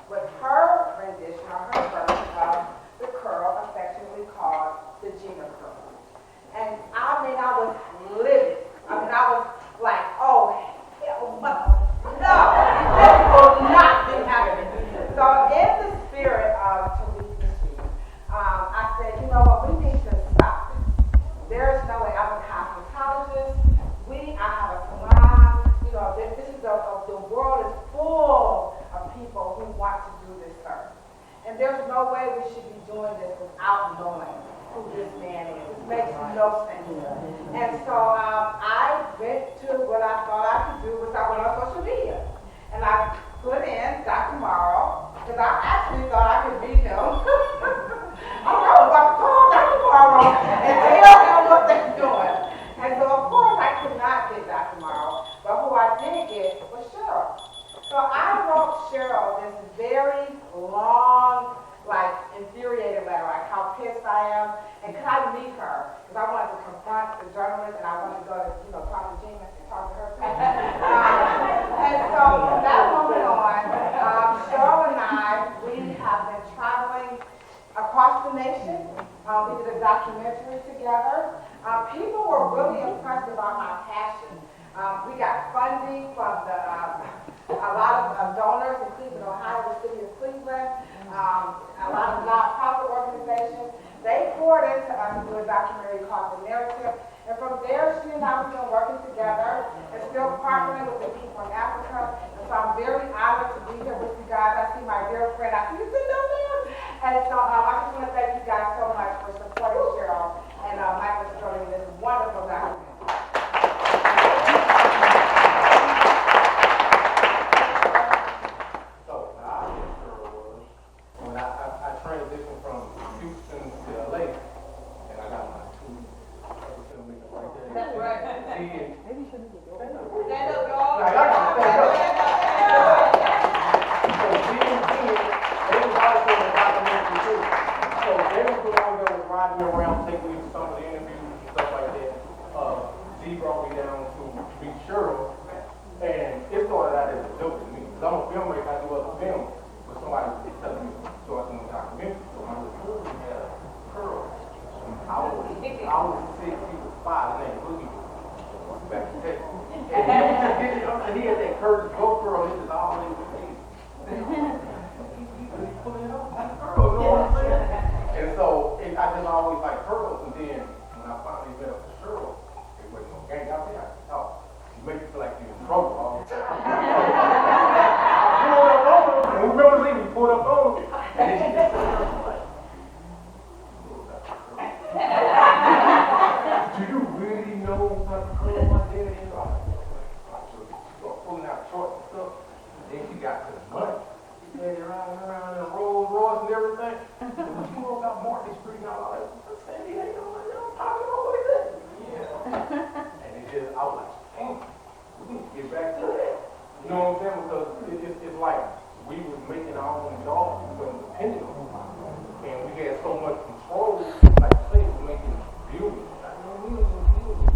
With her rendition or her version of the curl affectionately called the Gina curl. And I was livid. I was like, oh, hell no, this will not be happening. So in the spirit of Talisa Street, I said, you know what, we need to stop this. There's no way. I'm a cosmetologist. I have a salon. This is the world is full of people who want to do this service. And there's no way we should be doing this without knowing who this man is. It makes no sense. And so I went to what I thought I could do, was I went on social media. And I put in Dr. Morrow, because I actually thought I could meet him. I was about to call Dr. Morrow and tell him what they're doing. And so, of course, I could not get Dr. Morrow, but who I did get was Cheryl. So I wrote Cheryl this very long, infuriated letter, like how pissed I am, and could I meet her? Because I wanted to confront the journalist, and I wanted to go to, talk to Gina and talk to her. And so from that moment on, We did a documentary together. People were really impressed about my passion. We got funding from a lot of donors in Cleveland, Ohio, the city of Cleveland, a lot of nonprofit organizations. They poured into us to do a documentary called The Narrative. And from there, she and I have been working together and still partnering with the people in Africa. And so I'm very honored to be here with you guys. I see my dear friend, I see you sitting down there. And so I just want to thank you guys so much for supporting Cheryl and Michael Sterling in this wonderful documentary. I transitioned from Houston to LA, and I got my two other filmmakers right there. That's right. Maybe you shouldn't stand up. Stand up, y'all. Like, I gotta stand up. So they was also in the documentary too. So they was the one that was riding me around, taking me to some of the interviews and stuff like that. Z brought me down to meet Cheryl, and it started out as a joke to me. Because I'm a filmmaker, I do other films. Somebody telling me to start doing a documentary. So I was looking at a girl. I was 6, he was 5, and then looking back in Texas. And he had that Curtis GoPro, it was all in the face. He's pulling it off like a girl, you know what I'm saying? And so I just always like girls, and then when I finally met up with Cheryl, it wasn't no gang out there, I could talk. She made you feel like you're in trouble all the time. And we remember leaving, he pulled up on me. And then she just said, like, do you really know what girl my daddy is? So she started pulling out shorts and stuff. And then she got to the money. She had it around and Rolls Royce and everything. And when she all got Market Street and all that, I said, he ain't gonna let y'all talk about what is it? Yeah. And it just, I was like, damn, we need to get back to that. You know what I'm saying? Because it's like, we was making our own jobs, we wasn't depending on them. And we had so much control, like I say, we're making buildings. I mean, we was in buildings.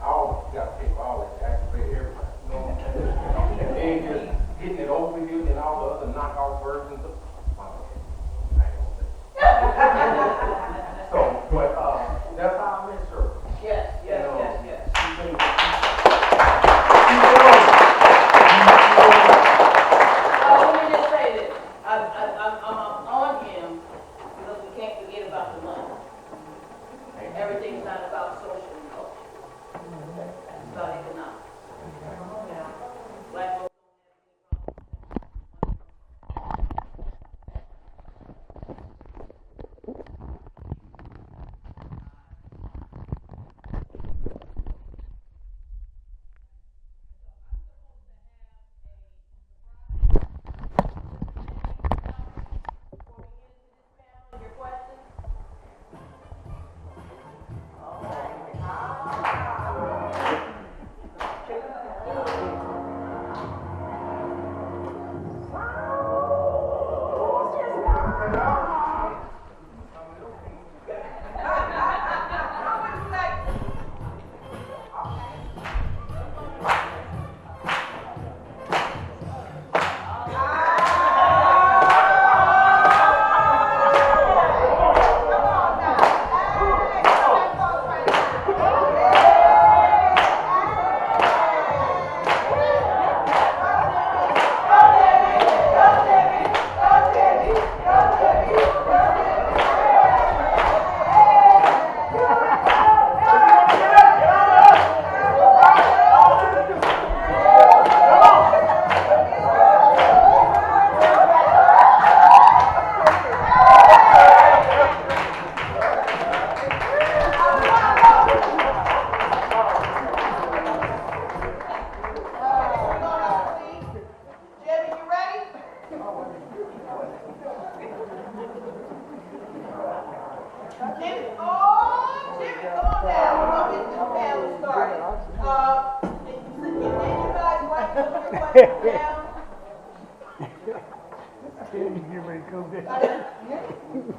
I always got to pay for all that, activate everything. You know what I'm saying? And then just getting it over here and all the other knockoff versions of I ain't gonna say. So, but that's how I met her. Yes. Let me just say this. I'm on him because we can't forget about the money. Everything's not about social and culture. It's about economics. Black folks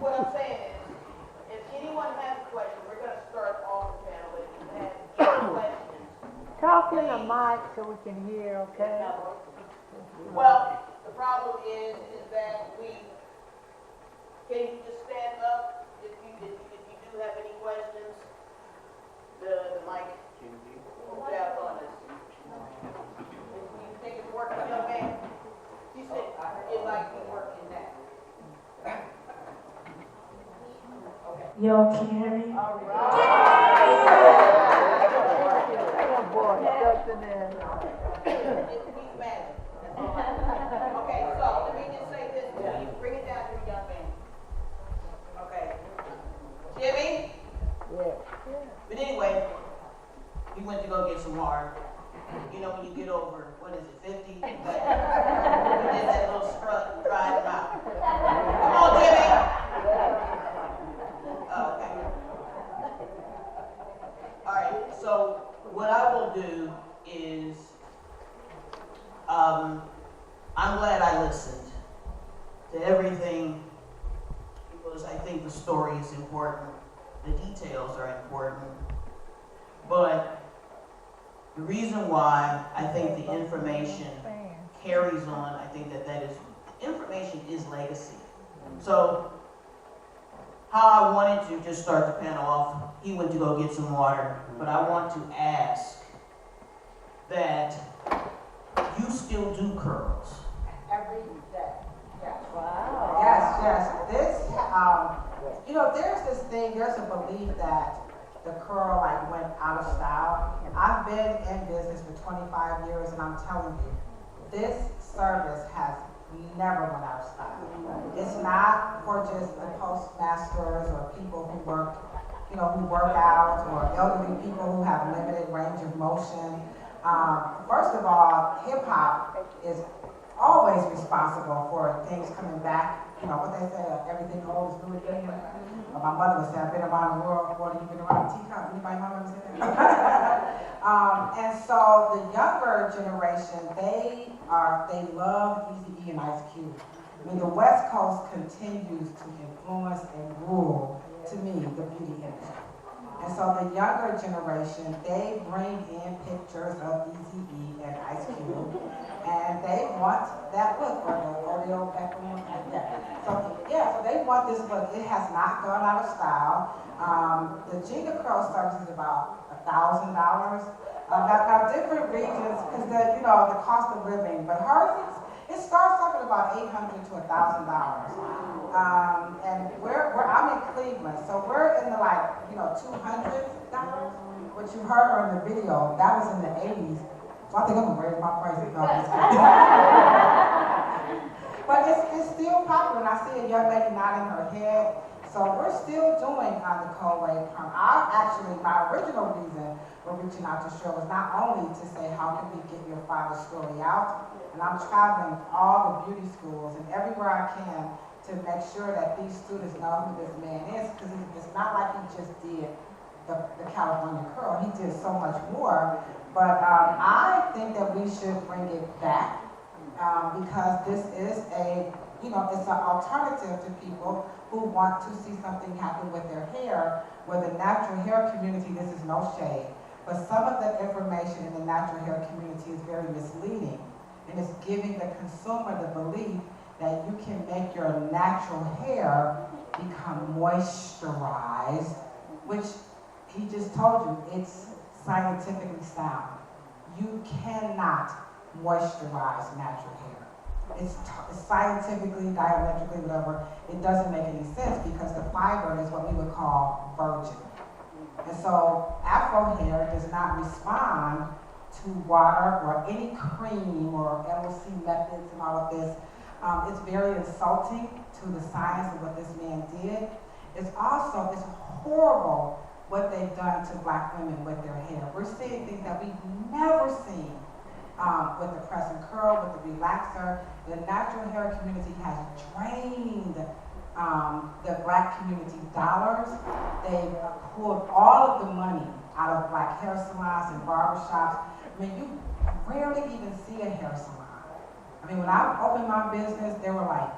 What I'm saying is, if anyone has a question, we're going to start off the panel. If you have questions. Talk in the mic so we can hear, okay? Well, the problem is that can you just stand up if you Yo, can you hear me? Okay, so let me just say this to you. Bring it down to the young man. Okay. Jimmy? Yeah. But anyway, he went to go get some water. You know, when you get over, what is it, 50? He did that little strut and dried him out. Come on, Jimmy. Oh, okay. All right, so what I will do is, I'm glad I listened to everything because I think the story is important. The details are important. But the reason why I think the information carries on, I think that information is legacy. So how I wanted to just start the panel off, he went to go get some water, but I want to ask that you still do curls. Every day. Yes. Wow. Yes. This, you know, there's this thing, there's a belief that the curl like went out of style. I've been in business for 25 years and I'm telling you, this service has never went out of style. It's not for just the postmasters or people who work, you know, who work out, or elderly people who have limited range of motion. First of all, hip hop is always responsible for things coming back. You know what they say, everything old is new again. My mother would say, I've been around the world more than you've been around the teacup. Anybody my mother say that? And so the younger generation, they love Eazy-E and Ice Cube. I mean, the West Coast continues to influence and rule, to me, the beauty industry. And so the younger generation, they bring in pictures of Eazy-E and Ice Cube, and they want that look, or the Odell Beckham look like that. So yeah, so they want this look. It has not gone out of style. The Jenga curl service is about $1,000. Now different regions, because the cost of living, but hers it starts off at about $800 to $1,000. And I'm in Cleveland, so we're in the $200s. What you heard her in the video, that was in the 80s. So I think I'm gonna raise my prices. No, I'm just kidding. But it's still popular, and I see a young lady nodding her head. So we're still doing the cold wave perm. My original reason for reaching out to Cheryl was not only to say how can we get your father's story out, and I'm traveling all the beauty schools and everywhere I can to make sure that these students know who this man is, because it's not like he just did the California curl. He did so much more. But I think that we should bring it back because this is it's an alternative to people who want to see something happen with their hair, where the natural hair community, this is no shade, but some of the information in the natural hair community is very misleading, and it's giving the consumer the belief that you can make your natural hair become moisturized, which he just told you, it's scientifically sound. You cannot moisturize natural hair. It's scientifically, diametrically, whatever, it doesn't make any sense because the fiber is what we would call virgin. And so Afro hair does not respond to water or any cream or LOC methods and all of this. It's very insulting to the science of what this man did. It's horrible what they've done to black women with their hair. We're seeing things that we've never seen with the press and curl, with the relaxer. The natural hair community has drained the black community dollars. They've pulled all of the money out of black hair salons and barbershops. I mean, you rarely even see a hair salon. I mean, when I opened my business, there were like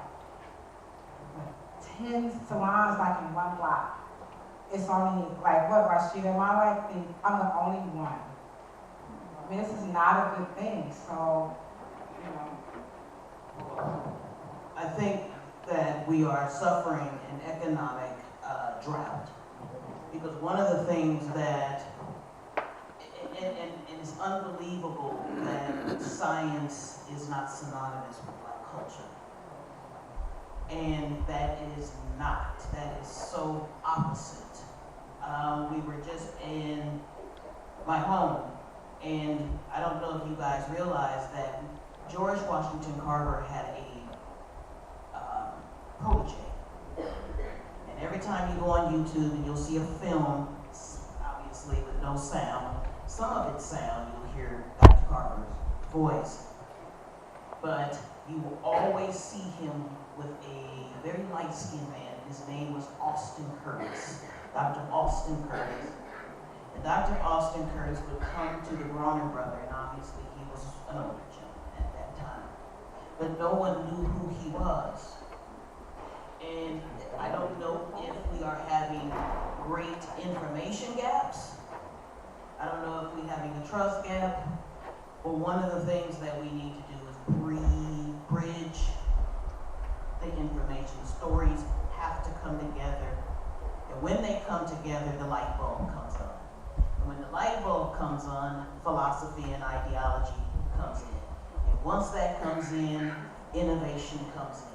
10 salons like in one block. It's only like, what, Rashida, am I like I'm the only one. I mean, this is not a good thing, so, I think that we are suffering an economic drought. Because one of the things that, and it's unbelievable that science is not synonymous with black culture. And that is not. That is so opposite. We were just in my home, and I don't know if you guys realize that George Washington Carver had a protege. And every time you go on YouTube and you'll see a film, obviously with no sound, some of it's sound, you'll hear Dr. Carver's voice. But you will always see him with a very light-skinned man. His name was Austin Curtis, Dr. Austin Curtis. And Dr. Austin Curtis would come to the Bronner brother, and obviously he was an older gentleman at that time. But no one knew who he was. And I don't know if we are having great information gaps. I don't know if we're having a trust gap. But one of the things that we need to do is bridge the information. Stories have to come together. And when they come together, the light bulb comes on. And when the light bulb comes on, philosophy and ideology comes in. And once that comes in, innovation comes in.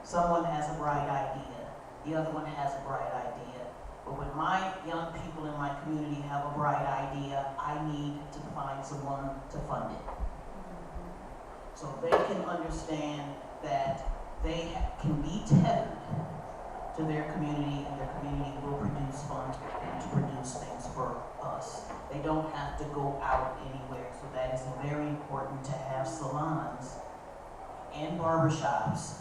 Someone has a bright idea. The other one has a bright idea. But when my young people in my community have a bright idea, I need to find someone to fund it. So they can understand that they can be tethered to their community, and their community will produce funds to produce things for us. They don't have to go out anywhere. So that is very important to have salons and barbershops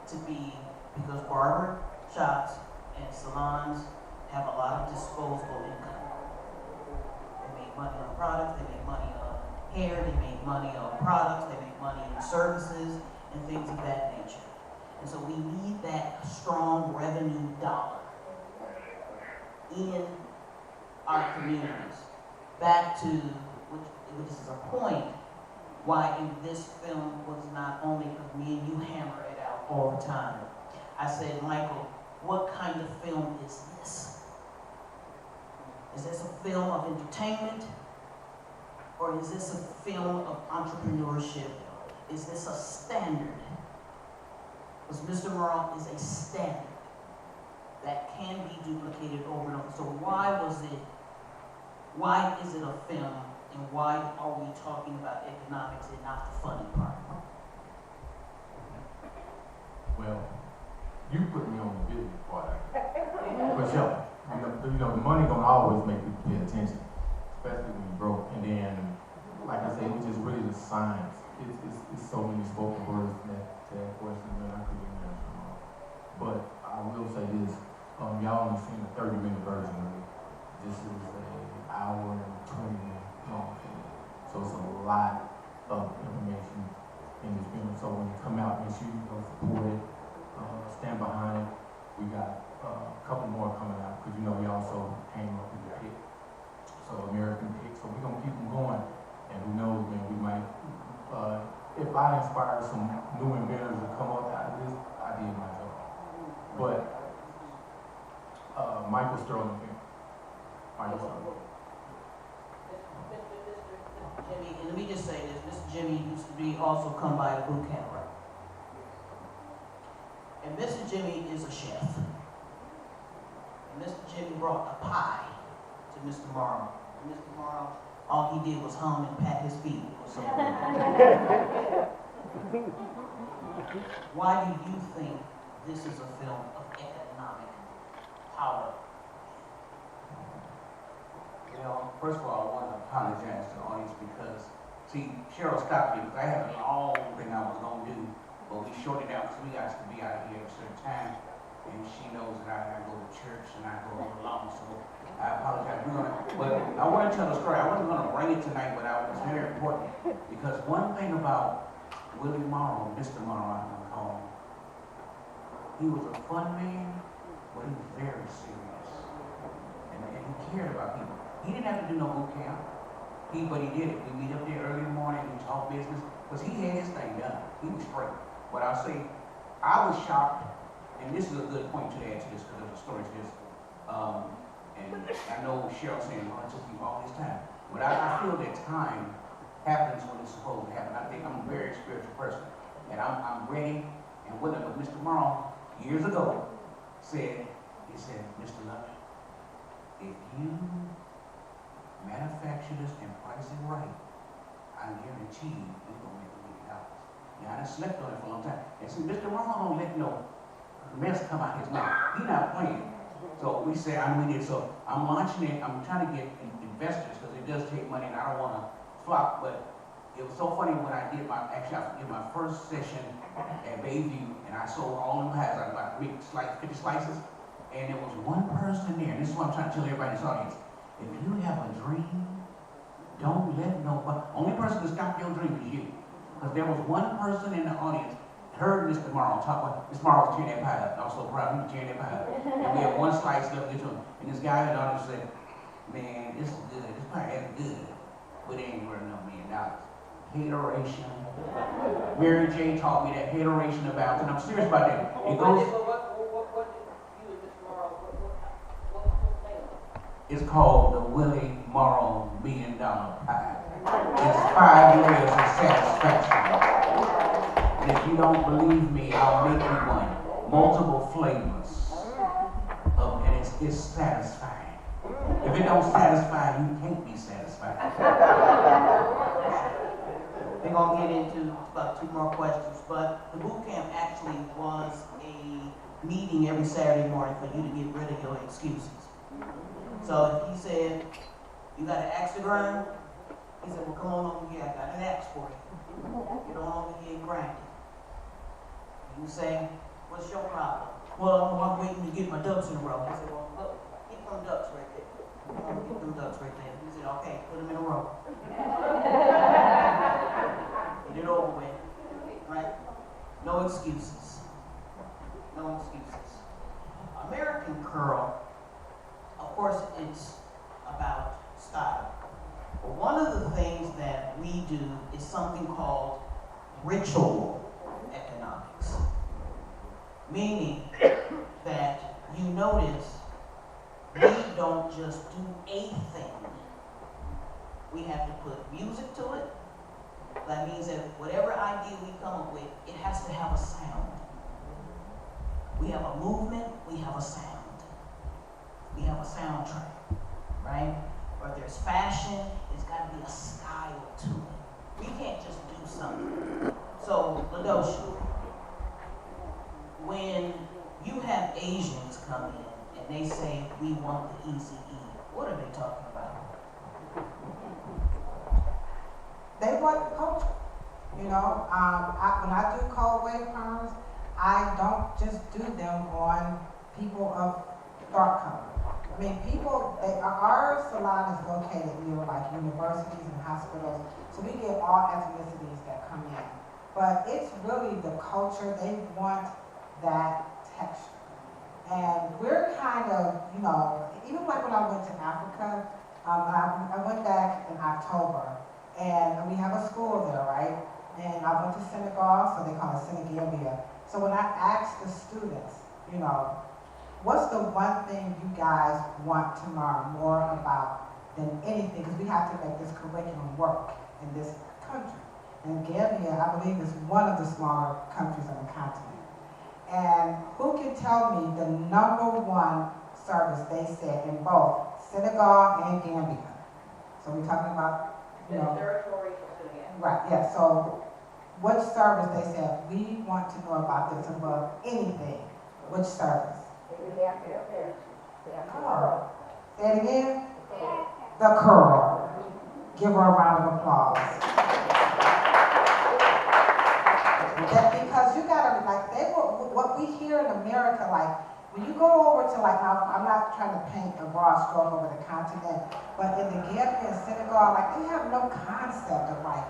to be, because barber shops and salons have a lot of disposable income. They make money on products, they make money on hair, they make money on products, they make money in services and things of that nature. And so we need that strong revenue dollar in our communities. Back to, which is a point why in this film was not only because me and you hammer it out all the time. I said, Michael, what kind of film is this? Is this a film of entertainment? Or is this a film of entrepreneurship? Is this a standard? Because Mr. Morrow is a standard that can be duplicated over and over. So why is it a film, and why are we talking about economics and not the funny part? Well, you put me on the business part of it. For sure. You know, the money gonna always make people pay attention, especially when you're broke. And then, like I said, it's just really the science. It's so many spoken words to that question that I couldn't answer. But I will say this, y'all only seen the 30-minute version of it. This is an hour and 20 minute long film. So it's a lot of information in this film. So when you come out, make sure you go support it, stand behind it. We got a couple more coming out, because you know we also came up with the pick. So American Pick. So we're gonna keep them going. And who knows, man, we might, if I inspire some new inventors to come up out of this, I did my job. But Michael Sterling film. Michael Sterling. Jimmy, and let me just say this, Mr. Jimmy used to be also come by the boot camp, right? And Mr. Jimmy is a chef. And Mr. Jimmy brought a pie to Mr. Morrow. And Mr. Morrow, all he did was hum and pat his feet or something. Why do you think this is a film of economic power? Well, first of all, I want to apologize to the audience because, see, Cheryl stopped me because I had a long thing I was going to do, but we shortened it out because we got to be out here at a certain time, and she knows that I go to church and I go along, so I apologize. But I want to tell a story. I wasn't going to bring it tonight, but it's very important because one thing about Willie Morrow, Mr. Morrow, I'm going to call him, he was a fun man, but he was very serious, and he cared about people. He didn't have to do no boot camp, but he did it. We meet up there early in the morning, we talk business, because he had his thing done. He was straight. But I'll say, I was shocked, and this is a good point to add to this, because there's a story to this. And I know Cheryl saying, oh, it took you all this time. But I feel that time happens when it's supposed to happen. I think I'm a very spiritual person, and I'm ready And what Mr. Morrow, years ago, said, he said, Mr. Luck, if you manufacture this and price it right, I guarantee you, you're gonna make $1 million. Yeah, I done slept on it for a long time. And see, Mr. Morrow don't let no mess come out his mouth. He not playing. So we say, we did. So I'm launching it. I'm trying to get investors because it does take money, and I don't want to flop. But it was so funny when I did I did my first session at Bayview, and I sold all them pies. I about 50 slices, and there was one person there. And this is what I'm trying to tell everybody in this audience: if you have a dream, don't let nobody. Only person to stop your dream is you. Because there was one person in the audience heard Mr. Morrow talk about, Mr. Morrow was tearing that pie up. I was so proud he was tearing that pie up. And we had one slice left to him. And this guy in the audience said, man, this is good. This pie is good. But it ain't worth no $1 million. Hateration. Mary J taught me that hateration about, and I'm serious about that. It goes. It's called the Willie Morrow $1 million pie. It's 5 layers of satisfaction. And if you don't believe me, I'll make you one. Multiple flavors. And it's satisfying. If it don't satisfy, you can't be satisfied. We're going to get into about 2 more questions, but the boot camp actually was a meeting every Saturday morning for you to get rid of your excuses. So if he said, you got an axe to grind, he said, well, come on over here, I got an axe for you. Get on over here and grind it. You say, what's your problem? Well, I'm waiting to get my ducks in a row. He said, well, look, keep them ducks right there. Keep them ducks right there. He said, okay, put them in a row. Get it over with, right? No excuses. No excuses. American Curl, of course, it's about style. But one of the things that we do is something called ritual economics. Meaning that you notice we don't just do a thing. We have to put music to it. That means that whatever idea we come up with, it has to have a sound. We have a movement, we have a sound. We have a soundtrack, right? Or if there's fashion, it's got to be a style to it. We can't just do something. So, Ladosha, when you have Asians come in and they say, we want the easy E, what are they talking about? They want the culture. You know, when I do cold wave perms, I don't just do them on people of dark color. I mean, our salon is located near like universities and hospitals, so we get all ethnicities that come in. But it's really the culture. They want that texture. And we're kind of, you know, even like when I went to Africa, I went back in October, and we have a school there, right? And I went to Senegal, so they call it Senegambia. So when I asked the students, you know, what's the one thing you guys want to learn more about than anything? Because we have to make this curriculum work in this country. And Gambia, I believe, is one of the smaller countries on the continent. And who can tell me the #1 service they said in both Senegal and Gambia? So we're talking about, you know. Territory for Senegal. Right, yeah, so what service they said, we want to know about this above anything. Which service? Curl. Say it again? The curl. Give her a round of applause. Because you gotta, like, what we hear in America, like, when you go over to, like, I'm not trying to paint a broad stroke over the continent, but in the Gambia and Senegal, like, they have no concept of, like,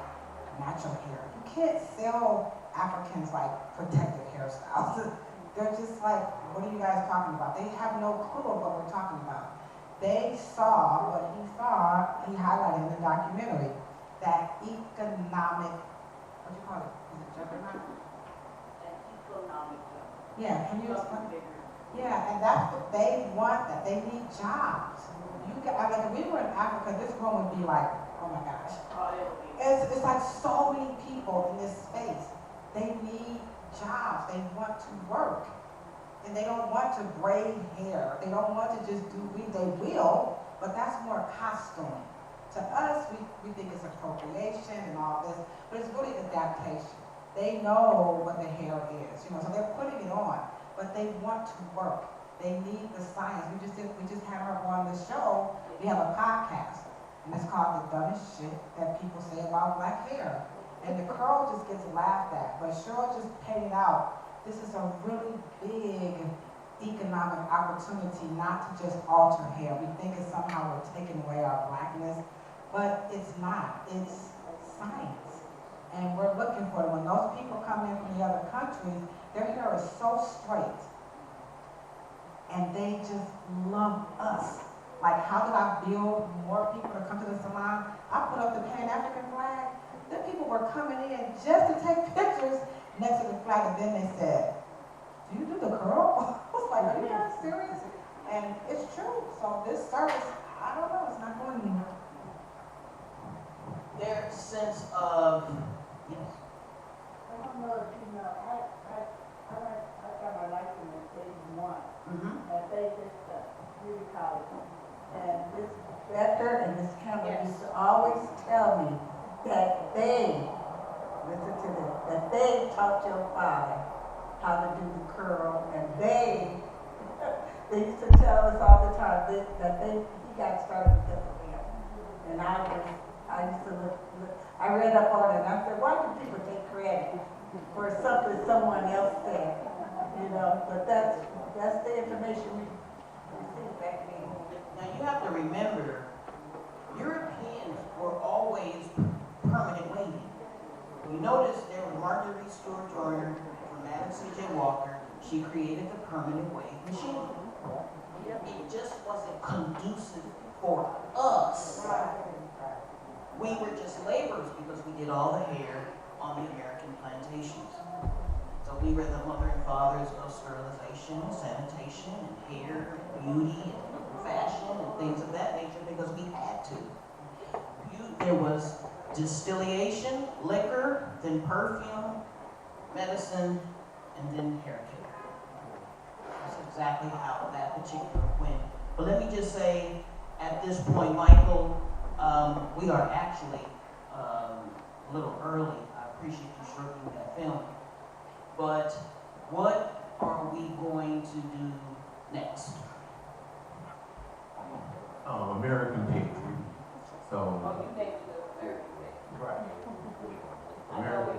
natural hair. You can't sell Africans, like, protective hairstyles. They're just like, what are you guys talking about? They have no clue of what we're talking about. They saw what he highlighted in the documentary, that economic, what do you call it? Is it juggernaut? Yeah, can you explain? Yeah, and that's what they want, that they need jobs. I mean, if we were in Africa, this room would be like, oh my gosh. It's like so many people in this space. They need jobs, they want to work. And they don't want to braid hair, they don't want to just do, they will, but that's more costume. To us, we think it's appropriation and all this, but it's really adaptation. They know what the hair is, you know, so they're putting it on, but they want to work. They need the science. We just had her on the show. We have a podcast, and it's called The Dumbest Shit That People Say About Black Hair. And the curl just gets laughed at, but Cheryl just painted out, this is a really big economic opportunity not to just alter hair. We think it's somehow we're taking away our blackness, but it's not. It's science. And we're looking for it. When those people come in from the other countries, their hair is so straight. And they just love us. Like, how did I build more people to come to the salon? I put up the Pan-African flag. The people were coming in just to take pictures next to the flag, and then they said, do you do the curl? I was like, are you guys serious? And it's true. So this service, I don't know, it's not going anywhere. Their sense of, yes. I don't know if you know, I got my license in 81, and they just beauty college. And this Becker and Miss Campbell used to always tell me that they, listen to this, that they taught your father how to do the curl, and they used to tell us all the time that he got started because of them. And I used to look, I read up on it, and I said, why do people take credit for something someone else said? You know, but that's the information we received back then. Now you have to remember, Europeans were always permanent waving. You notice there was Marjorie Stewart Joyner from Madam C.J. Walker. She created the permanent wave machine. It just wasn't conducive for us. We were just laborers because we did all the hair on the American plantations. So we were the mother and fathers of sterilization, sanitation, and hair, and beauty, and fashion, and things of that nature because we had to. There was distillation, liquor, then perfume, medicine, and then hair care. That's exactly how that particular went. But let me just say, at this point, Michael, we are actually a little early. I appreciate you shirking that film. But what are we going to do next? American Pig. So. Right. American.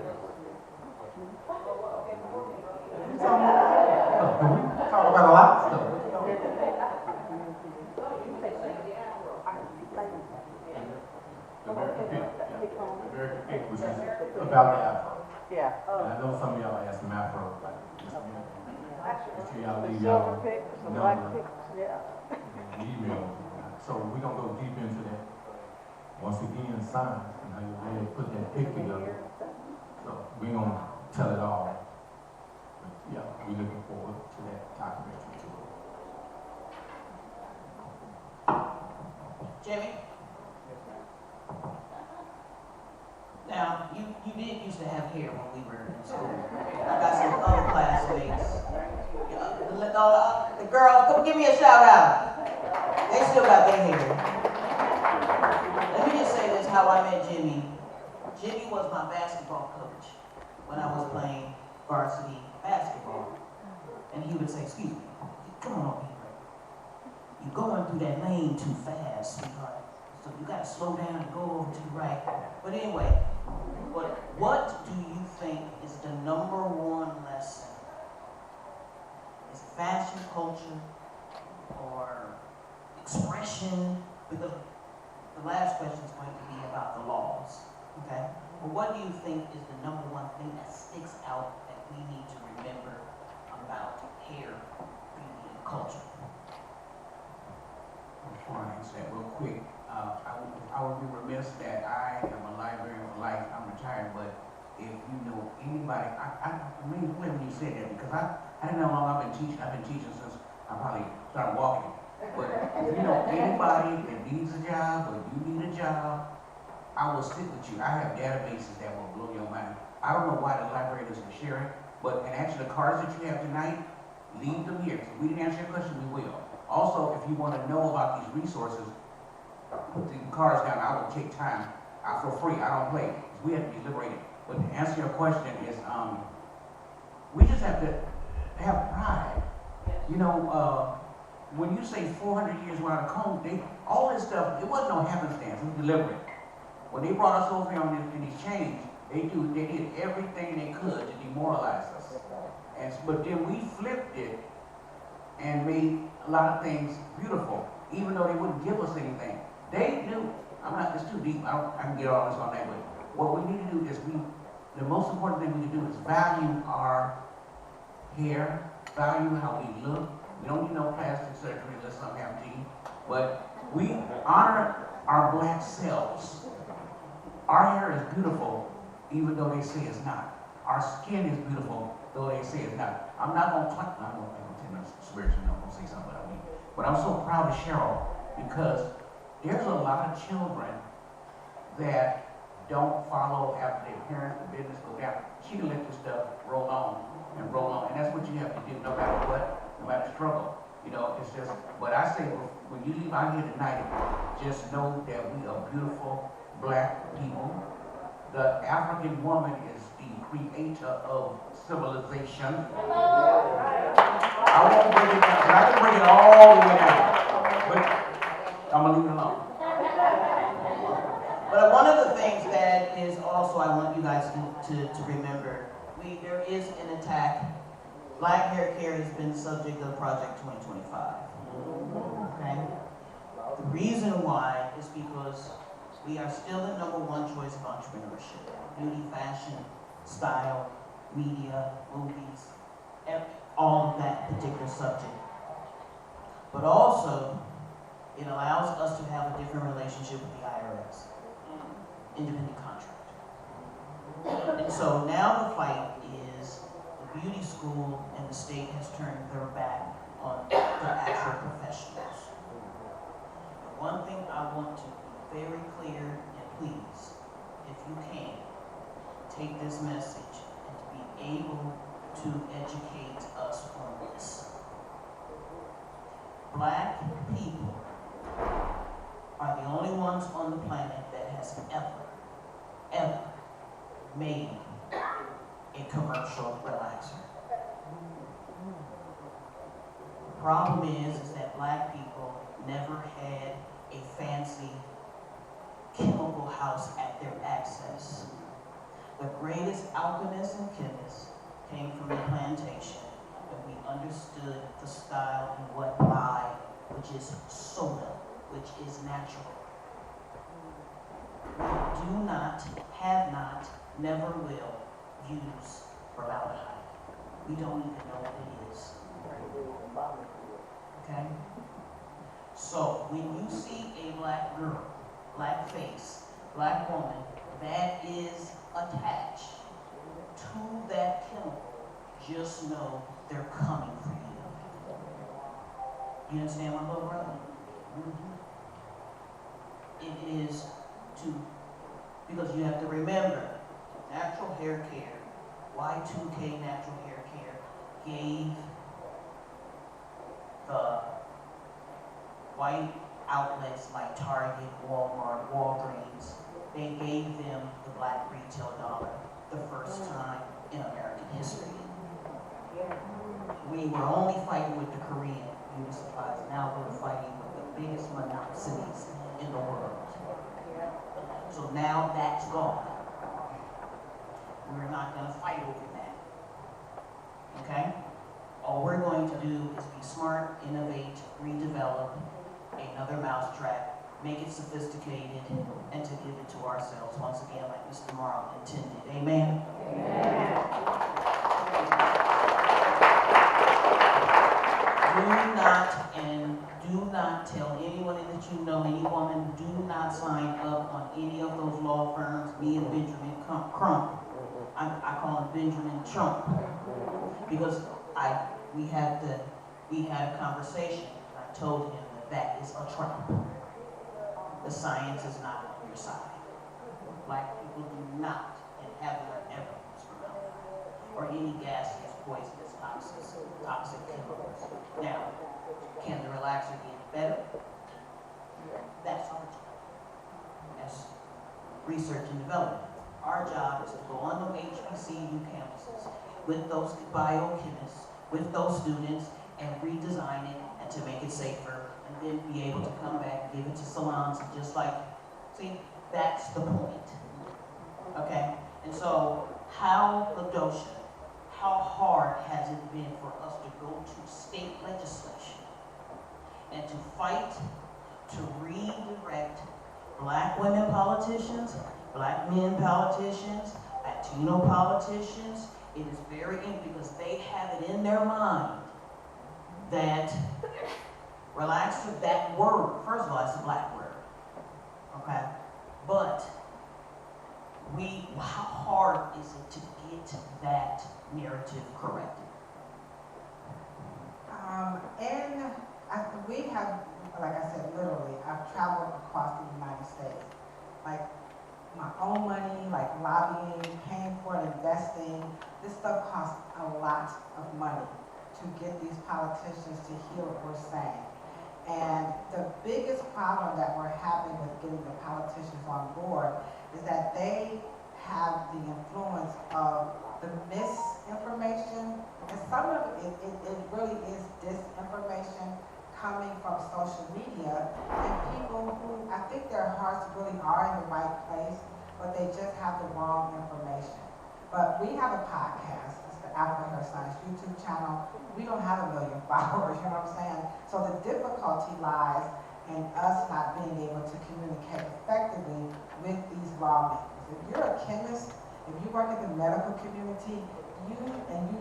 Talk about a lot of stuff. American Pig, which is about the afro. Yeah. And I know some of y'all asked some afro, like, make sure y'all leave y'all number and email. So we're gonna go deep into that. Once again, science and how your dad put that pic together. So we're gonna tell it all. But yeah, we're looking forward to that documentary too. Jimmy? Now, you did used to have hair when we were in school. I got some other classmates. The girls, come give me a shout out. They still got their hair. Let me just say this, how I met Jimmy. Jimmy was my basketball coach when I was playing varsity basketball. And he would say, excuse me, come on over here. You're going through that lane too fast, sweetheart. So you gotta slow down and go over to the right. But anyway, what do you think is the #1 lesson? Is it fashion, culture, or expression? Because the last question is going to be about the laws, okay? But what do you think is the #1 thing that sticks out that we need to remember about hair, beauty, and culture? Before I answer that real quick, I would be remiss that I am a librarian for life. I'm retired, but if you know anybody, I mean, when you said that, because I didn't know how long I've been teaching. I've been teaching since I probably started walking. But if you know anybody that needs a job or you need a job, I will stick with you. I have databases that will blow your mind. I don't know why the library doesn't share it, But, and actually, the cards that you have tonight, leave them here. If we didn't answer your question, we will. Also, if you want to know about these resources, put the cards down. I will take time. For free. I don't play. We have to be liberated. But to answer your question is, we just have to have pride. You know, when you say 400 years without a comb, all this stuff, it wasn't no happenstance. It was deliberate. When they brought us over here in these chains, they did everything they could to demoralize us. But then we flipped it and made a lot of things beautiful, even though they wouldn't give us anything. They knew. It's too deep. I can get all this on that way. What we need to do is the most important thing we can do is value our hair, value how we look. We don't need no plastic surgery unless something happens to you. But we honor our black selves. Our hair is beautiful, even though they say it's not. Our skin is beautiful, though they say it's not. I'm not going to talk, I'm going to spiritual, I'm going to say something about me. But I'm so proud of Cheryl because there's a lot of children that don't follow after their parents, the business go down. She can let this stuff roll on. And that's what you have to do, no matter what, no matter struggle. You know, it's just, but I say, when you leave out here tonight, just know that we are beautiful black people. The African woman is the creator of civilization. I won't bring it down, I can bring it all the way down. But I'm gonna leave it alone. But one of the things that is also I want you guys to remember, there is an attack. Black hair care has been the subject of Project 2025. Okay? The reason why is because we are still the #1 choice of entrepreneurship. Beauty, fashion, style, media, movies, all of that particular subject. But also, it allows us to have a different relationship with the IRS, independent contractor. And so now the fight is the beauty school and the state has turned their back on the actual professionals. And one thing I want to be very clear and please, if you can, take this message and to be able to educate us on this. Black people are the only ones on the planet that has ever made a commercial relaxer. The problem is that black people never had a fancy chemical house at their access. The greatest alchemists and chemists came from the plantation, and we understood the style and what lye, which is soda, which is natural. We do not, have not, never will use formaldehyde. We don't even know what it is. Okay? So when you see a black girl, black face, black woman, that is attached to that chemical, just know they're coming for you. You understand my little brother? It is because you have to remember, natural hair care, Y2K natural hair care gave the white outlets like Target, Walmart, Walgreens, they gave them the black retail dollar the first time in American history. We were only fighting with the Korean beauty supplies. Now we're fighting with the biggest monopolies in the world. So now that's gone. We're not going to fight over that. Okay? All we're going to do is be smart, innovate, redevelop another mousetrap, make it sophisticated, and to give it to ourselves once again like Mr. Morrow intended. Amen? Amen. Do not tell anyone that you know, any woman, do not sign up on any of those law firms. Me and Benjamin Crump, I call him Benjamin Chump, because we had a conversation, and I told him that is a trap. The science is not on your side. Black people do not and have not ever used formaldehyde. or any gas is poisonous, toxic chemicals. Now, can the relaxer get better? That's our job as research and development. Our job is to go on the HBCU campuses with those biochemists, with those students, and redesign it and to make it safer, and then be able to come back and give it to salons and just like, see, that's the point. Okay? And so, how hard has it been for us to go to state legislation and to fight to redirect black women politicians, black men politicians, Latino politicians? It is very interesting because they have it in their mind that relaxer, that word, first of all, it's a black word, okay? But how hard is it to get that narrative corrected? We have, like I said, literally, I've traveled across the United States. Like, my own money, like lobbying, paying for it, investing, this stuff costs a lot of money to get these politicians to hear what we're saying. And the biggest problem that we're having with getting the politicians on board is that they have the influence of the misinformation, and some of it really is disinformation coming from social media, and people who, I think their hearts really are in the right place, but they just have the wrong information. But we have a podcast, it's the African Her Science YouTube channel. We don't have 1 million followers, you know what I'm saying? So the difficulty lies in us not being able to communicate effectively with these lawmakers. If you're a chemist, if you work in the medical community, you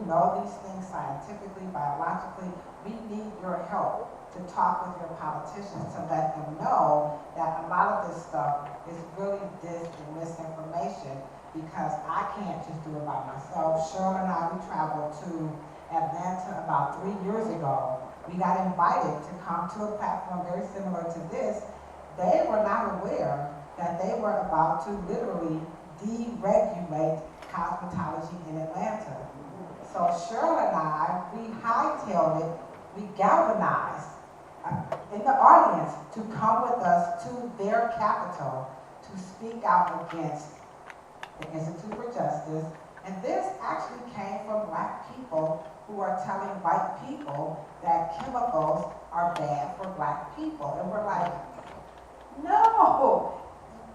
know these things scientifically, biologically, we need your help to talk with your politicians to let them know that a lot of this stuff is really and misinformation, because I can't just do it by myself. Cheryl and I, we traveled to Atlanta about 3 years ago. We got invited to come to a platform very similar to this. They were not aware that they were about to literally deregulate cosmetology in Atlanta. So Cheryl and I, we hightailed it, we galvanized in the audience to come with us to their capital to speak out against the Institute for Justice. And this actually came from black people who are telling white people that chemicals are bad for black people. And we're like, no,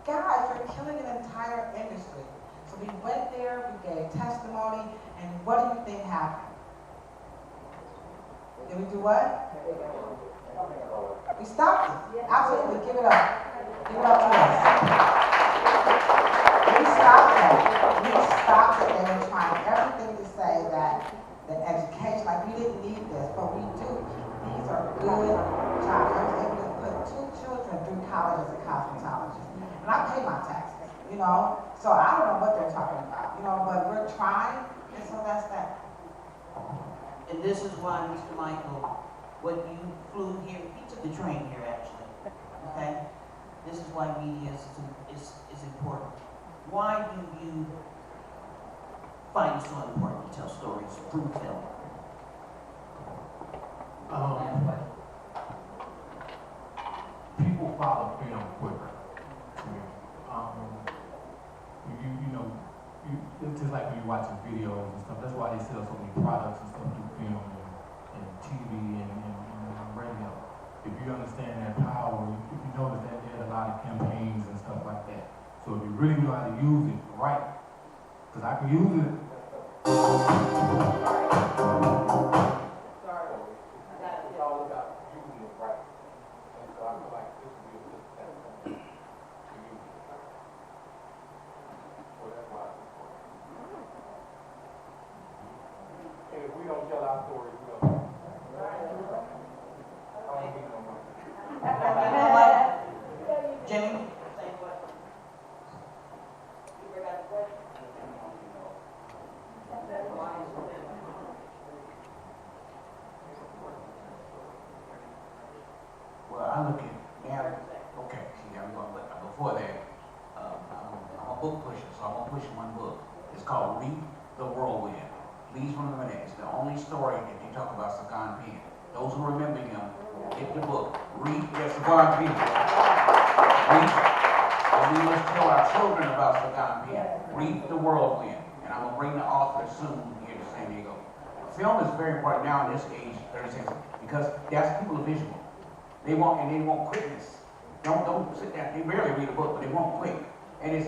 guys, you're killing an entire industry. So we went there, we gave testimony, and what do you think happened? Did we do what? We stopped it. Absolutely, give it up. Give it up to us. We stopped that. We stopped it. They were trying everything to say that the education, like we didn't need this, but we do. These are good jobs. I was able to put 2 children through college as a cosmetologist. And I pay my taxes, you know? So I don't know what they're talking about, you know, but we're trying, and so that's that. And this is why, Mr. Michael, when you flew here, he took the train here actually, okay? This is why media is important. Why do you find it so important to tell stories through film? People follow film quicker. It's just like when you're watching videos and stuff. That's why they sell so many products and stuff through film and TV and radio. If you understand that power, if you notice that there's a lot of campaigns and stuff like that. So if you really know how to use it right, because I can use it. It's all about using it right. And so I feel like this would be a good step to use it. So that's why it's important. And if we don't tell our stories, we don't. I don't need no money. Jimmy? Well, I look at marriage. Okay, see, I'm going, but before that, I'm a book pusher, so I'm gonna push one book. It's called Reap the Whirlwind. Please remember that. It's the only story that they talk about Sagan Penn. Those who remember him, get the book. Read Sagan Penn. Read. And we must tell our children about Sagan Penn. Read The Whirlwind. And I'm going to bring the author soon here to San Diego. Film is very important now in this age, 36, because that's people are visual. They want quickness. Don't sit down. They barely read a book, but they want quick. And it's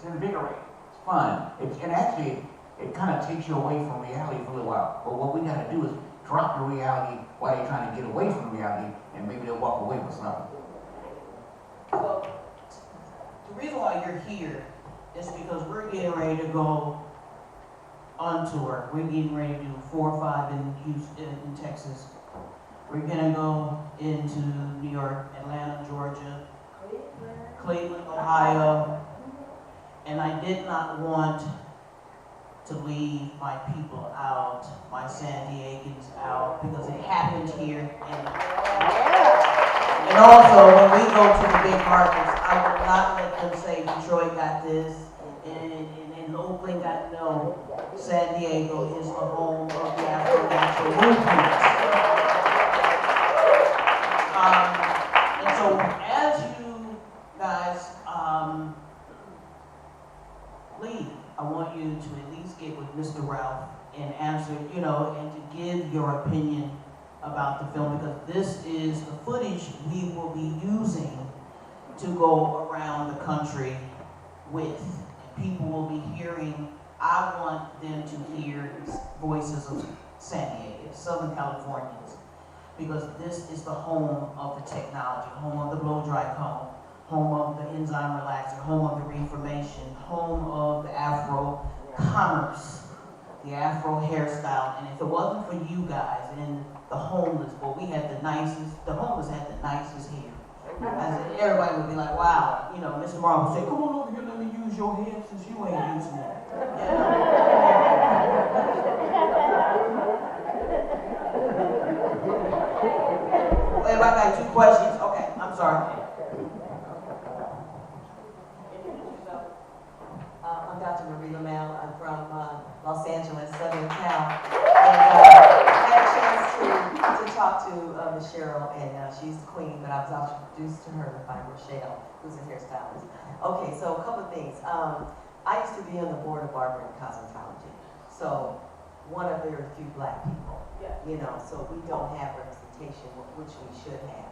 invigorating. It's fun. And actually, it kind of takes you away from reality for a little while. But what we got to do is drop the reality while they're trying to get away from reality, and maybe they'll walk away with something. Well, the reason why you're here is because we're getting ready to go on tour. We're getting ready to do 4 or 5 in Houston, in Texas. We're gonna go into New York, Atlanta, Georgia, Cleveland, Ohio, and I did not want to leave my people out, my San Diegans out, because it happened here. And also, when we go to the big markets, I will not let them say Detroit got this and Oakland got no. San Diego is the home of the Afro-Natural movement. And so as you guys leave, I want you to at least get with Mr. Ralph and answer, and to give your opinion about the film, because this is the footage we will be using to go around the country with. People will be hearing, I want them to hear voices of San Diego, Southern Californians, because this is the home of the technology, home of the blow-dry comb, home of the enzyme relaxer, home of the reformation, home of the Afro commerce, the Afro hairstyle. And if it wasn't for you guys and the homeless, well, we had the homeless had the nicest hair. And everybody would be like, wow, Mr. Morrow would say, come on over here, let me use your hair since you ain't using it. Wait, I got 2 questions. Okay, I'm sorry. I'm Dr. Marie Lamel. I'm from Los Angeles, Southern Cal. And I had a chance to talk to Ms. Cheryl, and she's the queen, but I was introduced to her by Rochelle, who's a hairstylist. Okay, so a couple of things. I used to be on the board of barber and cosmetology. So one of very few black people, so we don't have representation, which we should have.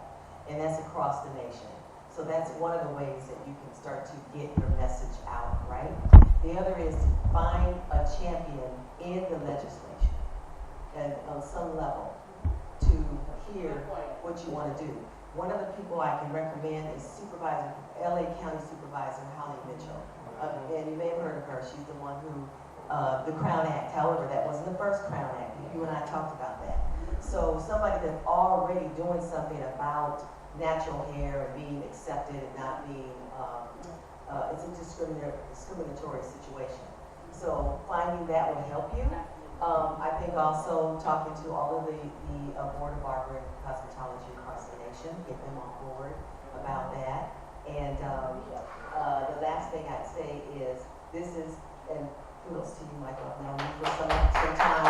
And that's across the nation. So that's one of the ways that you can start to get your message out, right? The other is to find a champion in the legislature and on some level to hear what you want to do. One of the people I can recommend is LA County Supervisor Holly Mitchell. And you may have heard of her. She's the one who, the Crown Act, however, that wasn't the first Crown Act. You and I talked about that. So somebody that's already doing something about natural hair and being accepted and not being, it's a discriminatory situation. So finding that will help you. I think also talking to all of the Board of Barber and Cosmetology across the nation, get them on board about that. And the last thing I'd say is, and kudos to you, Michael, I've known you for some time,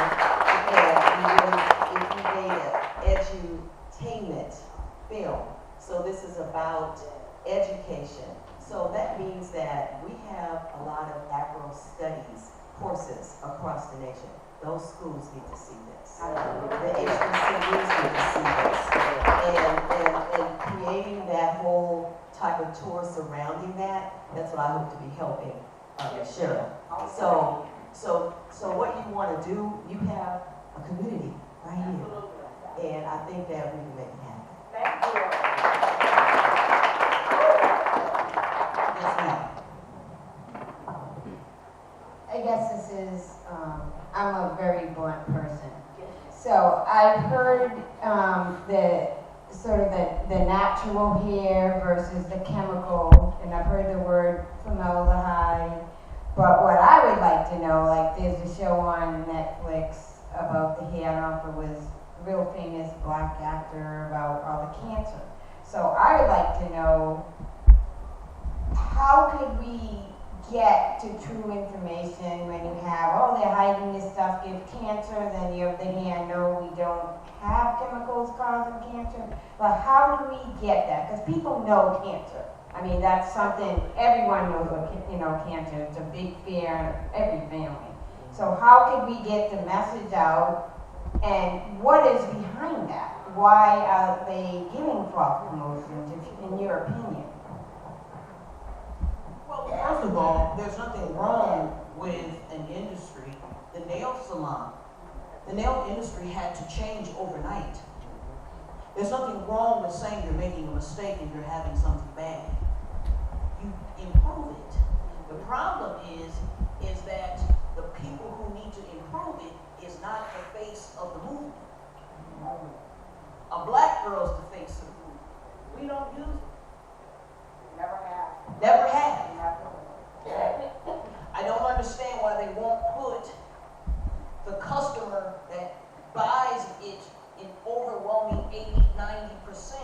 and if you made an edutainment film. So this is about education. So that means that we have a lot of Afro studies courses across the nation. Those schools need to see this. The HBCUs need to see this. And creating that whole type of tour surrounding that, that's what I hope to be helping Cheryl. So what you want to do, you have a community right here. And I think that we can make it happen. Thank you. Yes, ma'am. I guess this is, I'm a very blunt person. So I've heard the natural hair versus the chemical, and I've heard the word formaldehyde. But what I would like to know, like there's a show on Netflix about the hair, I don't know if it was a real famous black actor about all the cancer. So I would like to know, how could we get to true information when you have, oh, they're hiding this stuff gives cancer, then the other hand, no, we don't have chemicals causing cancer. But how do we get that? Because people know cancer. I mean, that's something everyone knows. Cancer. It's a big fear in every family. So how can we get the message out? And what is behind that? Why are they giving false promotions, in your opinion? Well, first of all, there's nothing wrong with an industry. The nail salon, the nail industry had to change overnight. There's nothing wrong with saying you're making a mistake and you're having something bad. You improve it. The problem is that the people who need to improve it is not the face of the movement. A black girl's the face of the movement. We don't use it. Never have. Never have. I don't understand why they won't put the customer that buys it in overwhelming 80-90%.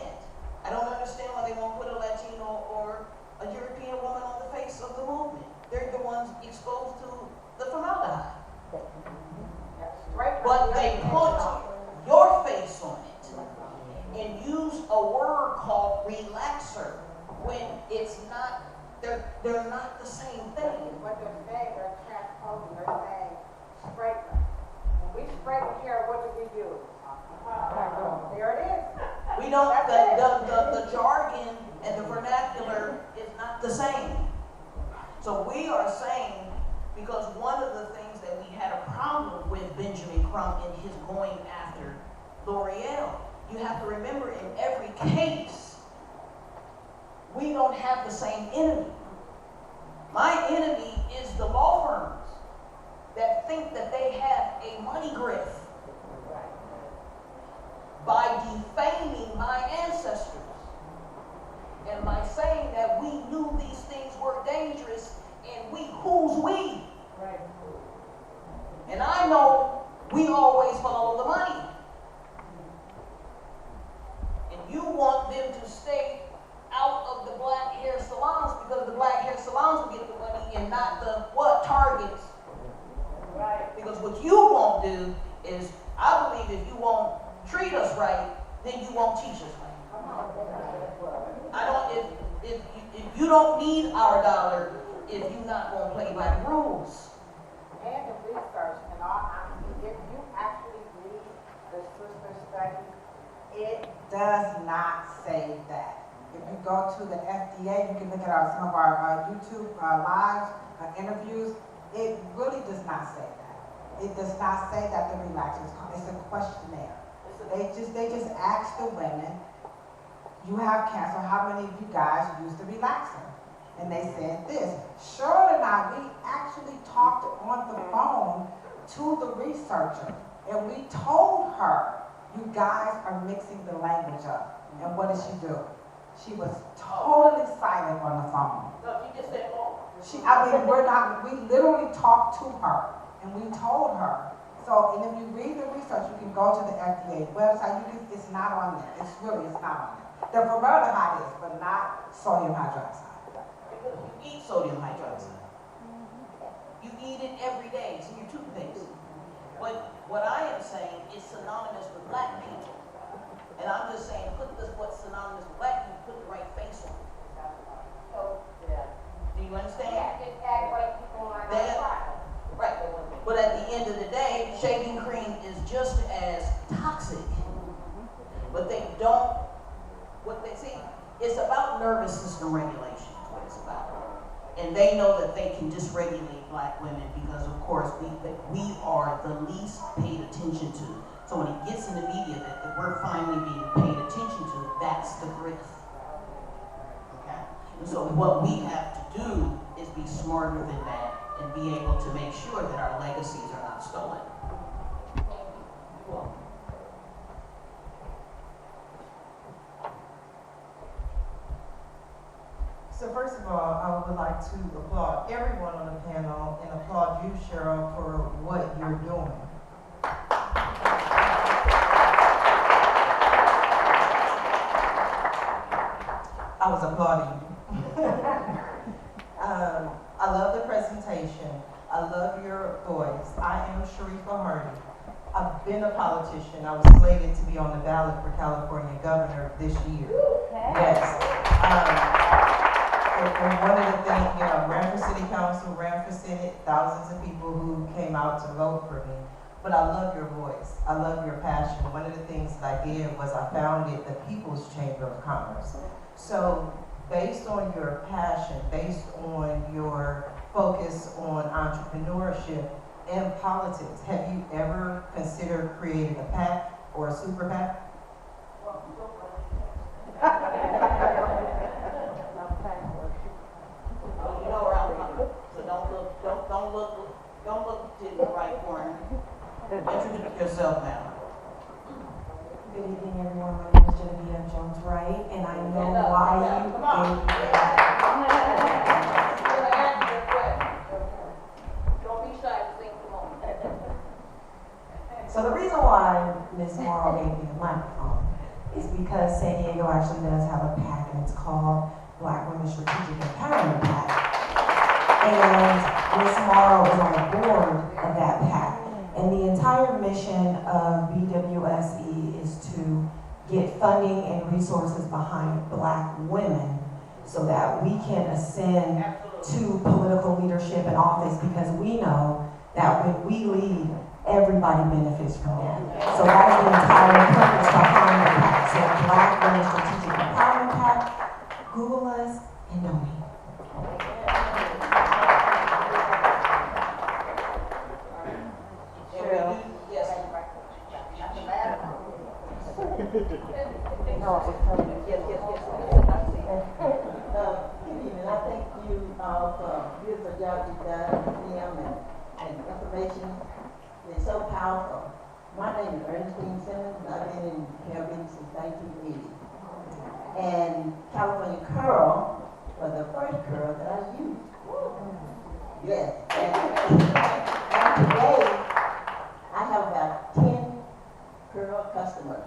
I don't understand why they won't put a Latino or a European woman on the face of the movement. They're the ones exposed to the formaldehyde. But they put your face on it and use a word called relaxer when it's not, they're not the same thing. What they're saying, they're transposing, they're saying straightener. When we straighten hair, what do we do? There it is. We don't, the jargon and the vernacular is not the same. So we are saying, because one of the things that we had a problem with Benjamin Crump in his going after L'Oreal, you have to remember in every case, we don't have the same enemy. My enemy is the law firms that think that they have a money grift by defaming my ancestors and by saying that we knew these things were dangerous and who's we? Right. And I know we always follow the money. And you want them to stay out of the black hair salons because the black hair salons will get the money and not the targets. Right. Because what you won't do is, I believe if you won't treat us right, then you won't teach us right. If you don't need our dollar, if you're not going to play by the rules. And the research, and all honesty, if you actually read the sister study, It does not say that. If you go to the FDA, you can look at some of our YouTube lives, interviews. It really does not say that. It does not say that the relaxers. It's a questionnaire. They just ask the women, you have cancer, how many of you guys use the relaxer? And they said this. Cheryl and I, we actually talked on the phone to the researcher, and we told her, you guys are mixing the language up. And what did she do? She was totally silent on the phone. No, she just said, oh. We literally talked to her, and we told her. So, and if you read the research, you can go to the FDA website. It's not on there. It's not on there. The formaldehyde is, but not sodium hydroxide. Because you eat sodium hydroxide. You eat it every day. It's in your toothpaste. But what I am saying is synonymous with black people. And I'm just saying, what's synonymous with black people, put the right face on it. so, yeah. Do you understand? Yeah, just add white people on our Right. But at the end of the day, shaving cream is just as toxic. But they don't, it's about nervous system regulation is what it's about. And they know that they can dysregulate black women because, of course, we are the least paid attention to. So when it gets in the media that we're finally being paid attention to, that's the grift. Okay? And so what we have to do is be smarter than that and be able to make sure that our legacies are not stolen. So first of all, I would like to applaud everyone on the panel and applaud you, Cheryl, for what you're doing. I was applauding you. I love the I love your voice. I am Sharifa Hardy. I've been a politician. I was slated to be on the ballot for California governor this year. Yes. And one of the things, you know, ran for city council, ran for senate, thousands of people who came out to vote for me. But I love your voice. I love your passion. One of the things that I did was I founded the People's Chamber of Commerce. So based on your passion, based on your focus on entrepreneurship and politics, have you ever considered creating a PAC or a super PAC? You know where I'm coming, so don't look to the right corner. Introduce yourself now. Good evening, everyone. My name is Genevieve Jones-Wright, and I know why you gave me that. Don't be shy to sing, come on. So the reason why Ms. Morrow gave me the microphone is because San Diego actually does have a PAC, and it's called Black Women Strategic Empowerment PAC. And Ms. Morrow is on the board of that PAC. And the entire mission of BWSE is to get funding and resources behind Black women so that we can ascend to political leadership and office, because we know that when we lead, everybody benefits from that. So that is the entire purpose behind the PAC. So Black Women Strategic Empowerment PAC, Google us and donate. And I thank you all for the beautiful job you've done with them and information. It's so powerful. My name is Ernestine Simmons, and I've been in Caribbean since 1980. And California Curl was the first curl that I used. Yes. And today, I have about 10 curl customers.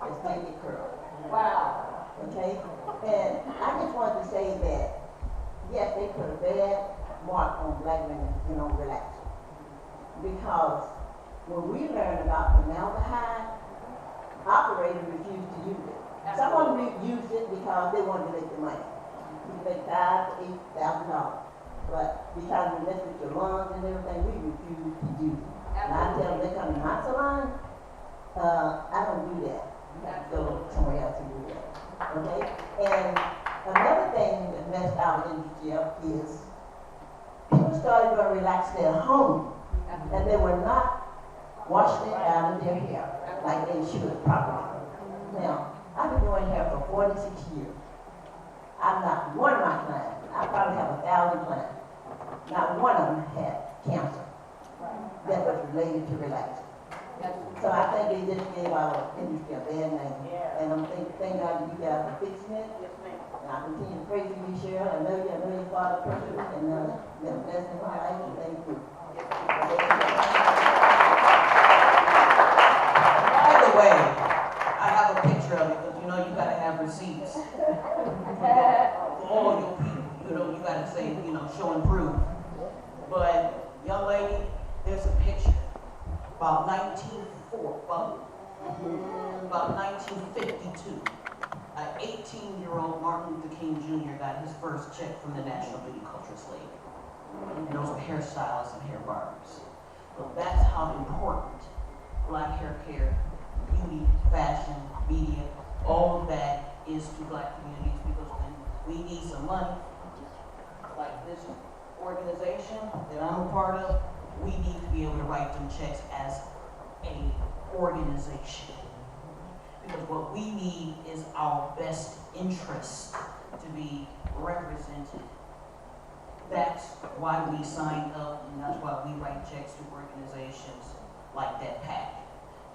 It's Naked Curl. Wow. Okay? And I just wanted to say that, yes, they put a bad mark on Black women, you know, relaxing. Because when we learned about formaldehyde, operators refused to use it. Someone used it because they wanted to make the money. You make $5,000 to $8,000. But because we mess with your lungs and everything, we refuse to use it. And I tell them they come to my salon, I don't do that. You have to go somewhere else to do that. Okay? And another thing that messed our industry up is people started to relax their home, and they were not washing it out of their hair like they should properly. Now, I've been doing hair for 46 years. I'm not one of my clients. I probably have 1,000 clients. Not one of them had cancer that was related to relaxing. So I think they just gave our industry a bad name. And I'm thank God that you guys are fixing it. And I continue to pray for you, Cheryl. I know your father perfect, and been blessed in my life, and thank you. By the way, I have a picture of it, because you know you gotta have receipts for all your people. You know, you gotta say, you know, show and prove. But young lady, there's a picture about 1952. An 18-year-old Martin Luther King Jr. got his first check from the National Viticulturist League. And those were hairstylists and hair barbers. So that's how important Black hair care, beauty, fashion, media, all of that is to Black communities, because when we need some money, like this organization that I'm a part of, we need to be able to write them checks as an organization. Because what we need is our best interests to be represented. That's why we signed up, and that's why we write checks to organizations like that PAC,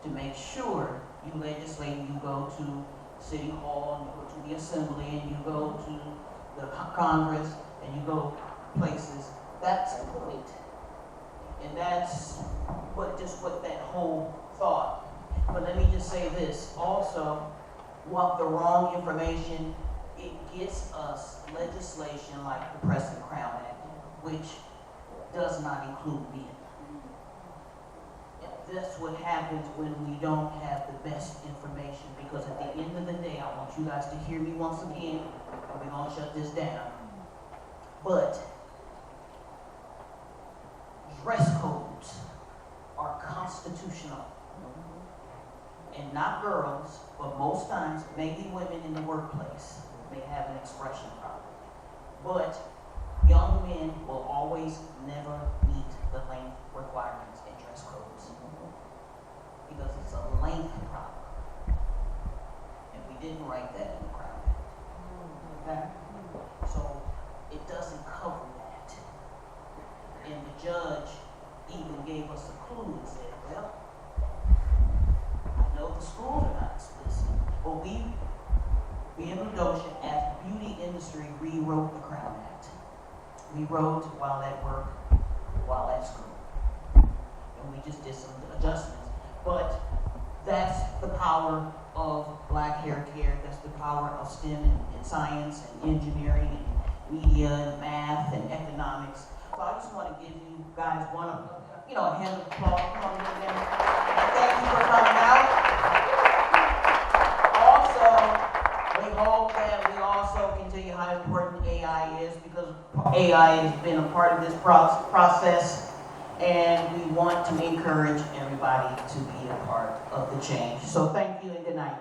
to make sure you legislate, you go to City Hall, and you go to the Assembly, and you go to the Congress, and you go places. That's the point. And that's what that whole thought. But let me just say this, also, want the wrong information, it gets us legislation like the Press and Crown Act, which does not include men. That's what happens when we don't have the best information, because at the end of the day, I want you guys to hear me once again, and we're gonna shut this down. But dress codes are constitutional. And not girls, but most times, maybe women in the workplace may have an expression problem. But young men will always never meet the length requirements in dress codes. Because it's a length problem. And we didn't write that in the Crown Act. Okay? So it doesn't cover that. And the judge even gave us a clue and said, well, I know the schools are not explicit, but we in Medosha, as the beauty industry, rewrote the Crown Act. We wrote while at work, while at school. And we just did some adjustments. But that's the power of black hair care. That's the power of STEM and science and engineering and media and math and economics. So I just want to give you guys a hand of applause. Come on, give them. And thank you for coming out. Also, we hope that we also can tell you how important AI is, because AI has been a part of this process. And we want to encourage everybody to be a part of the change. So thank you and good night.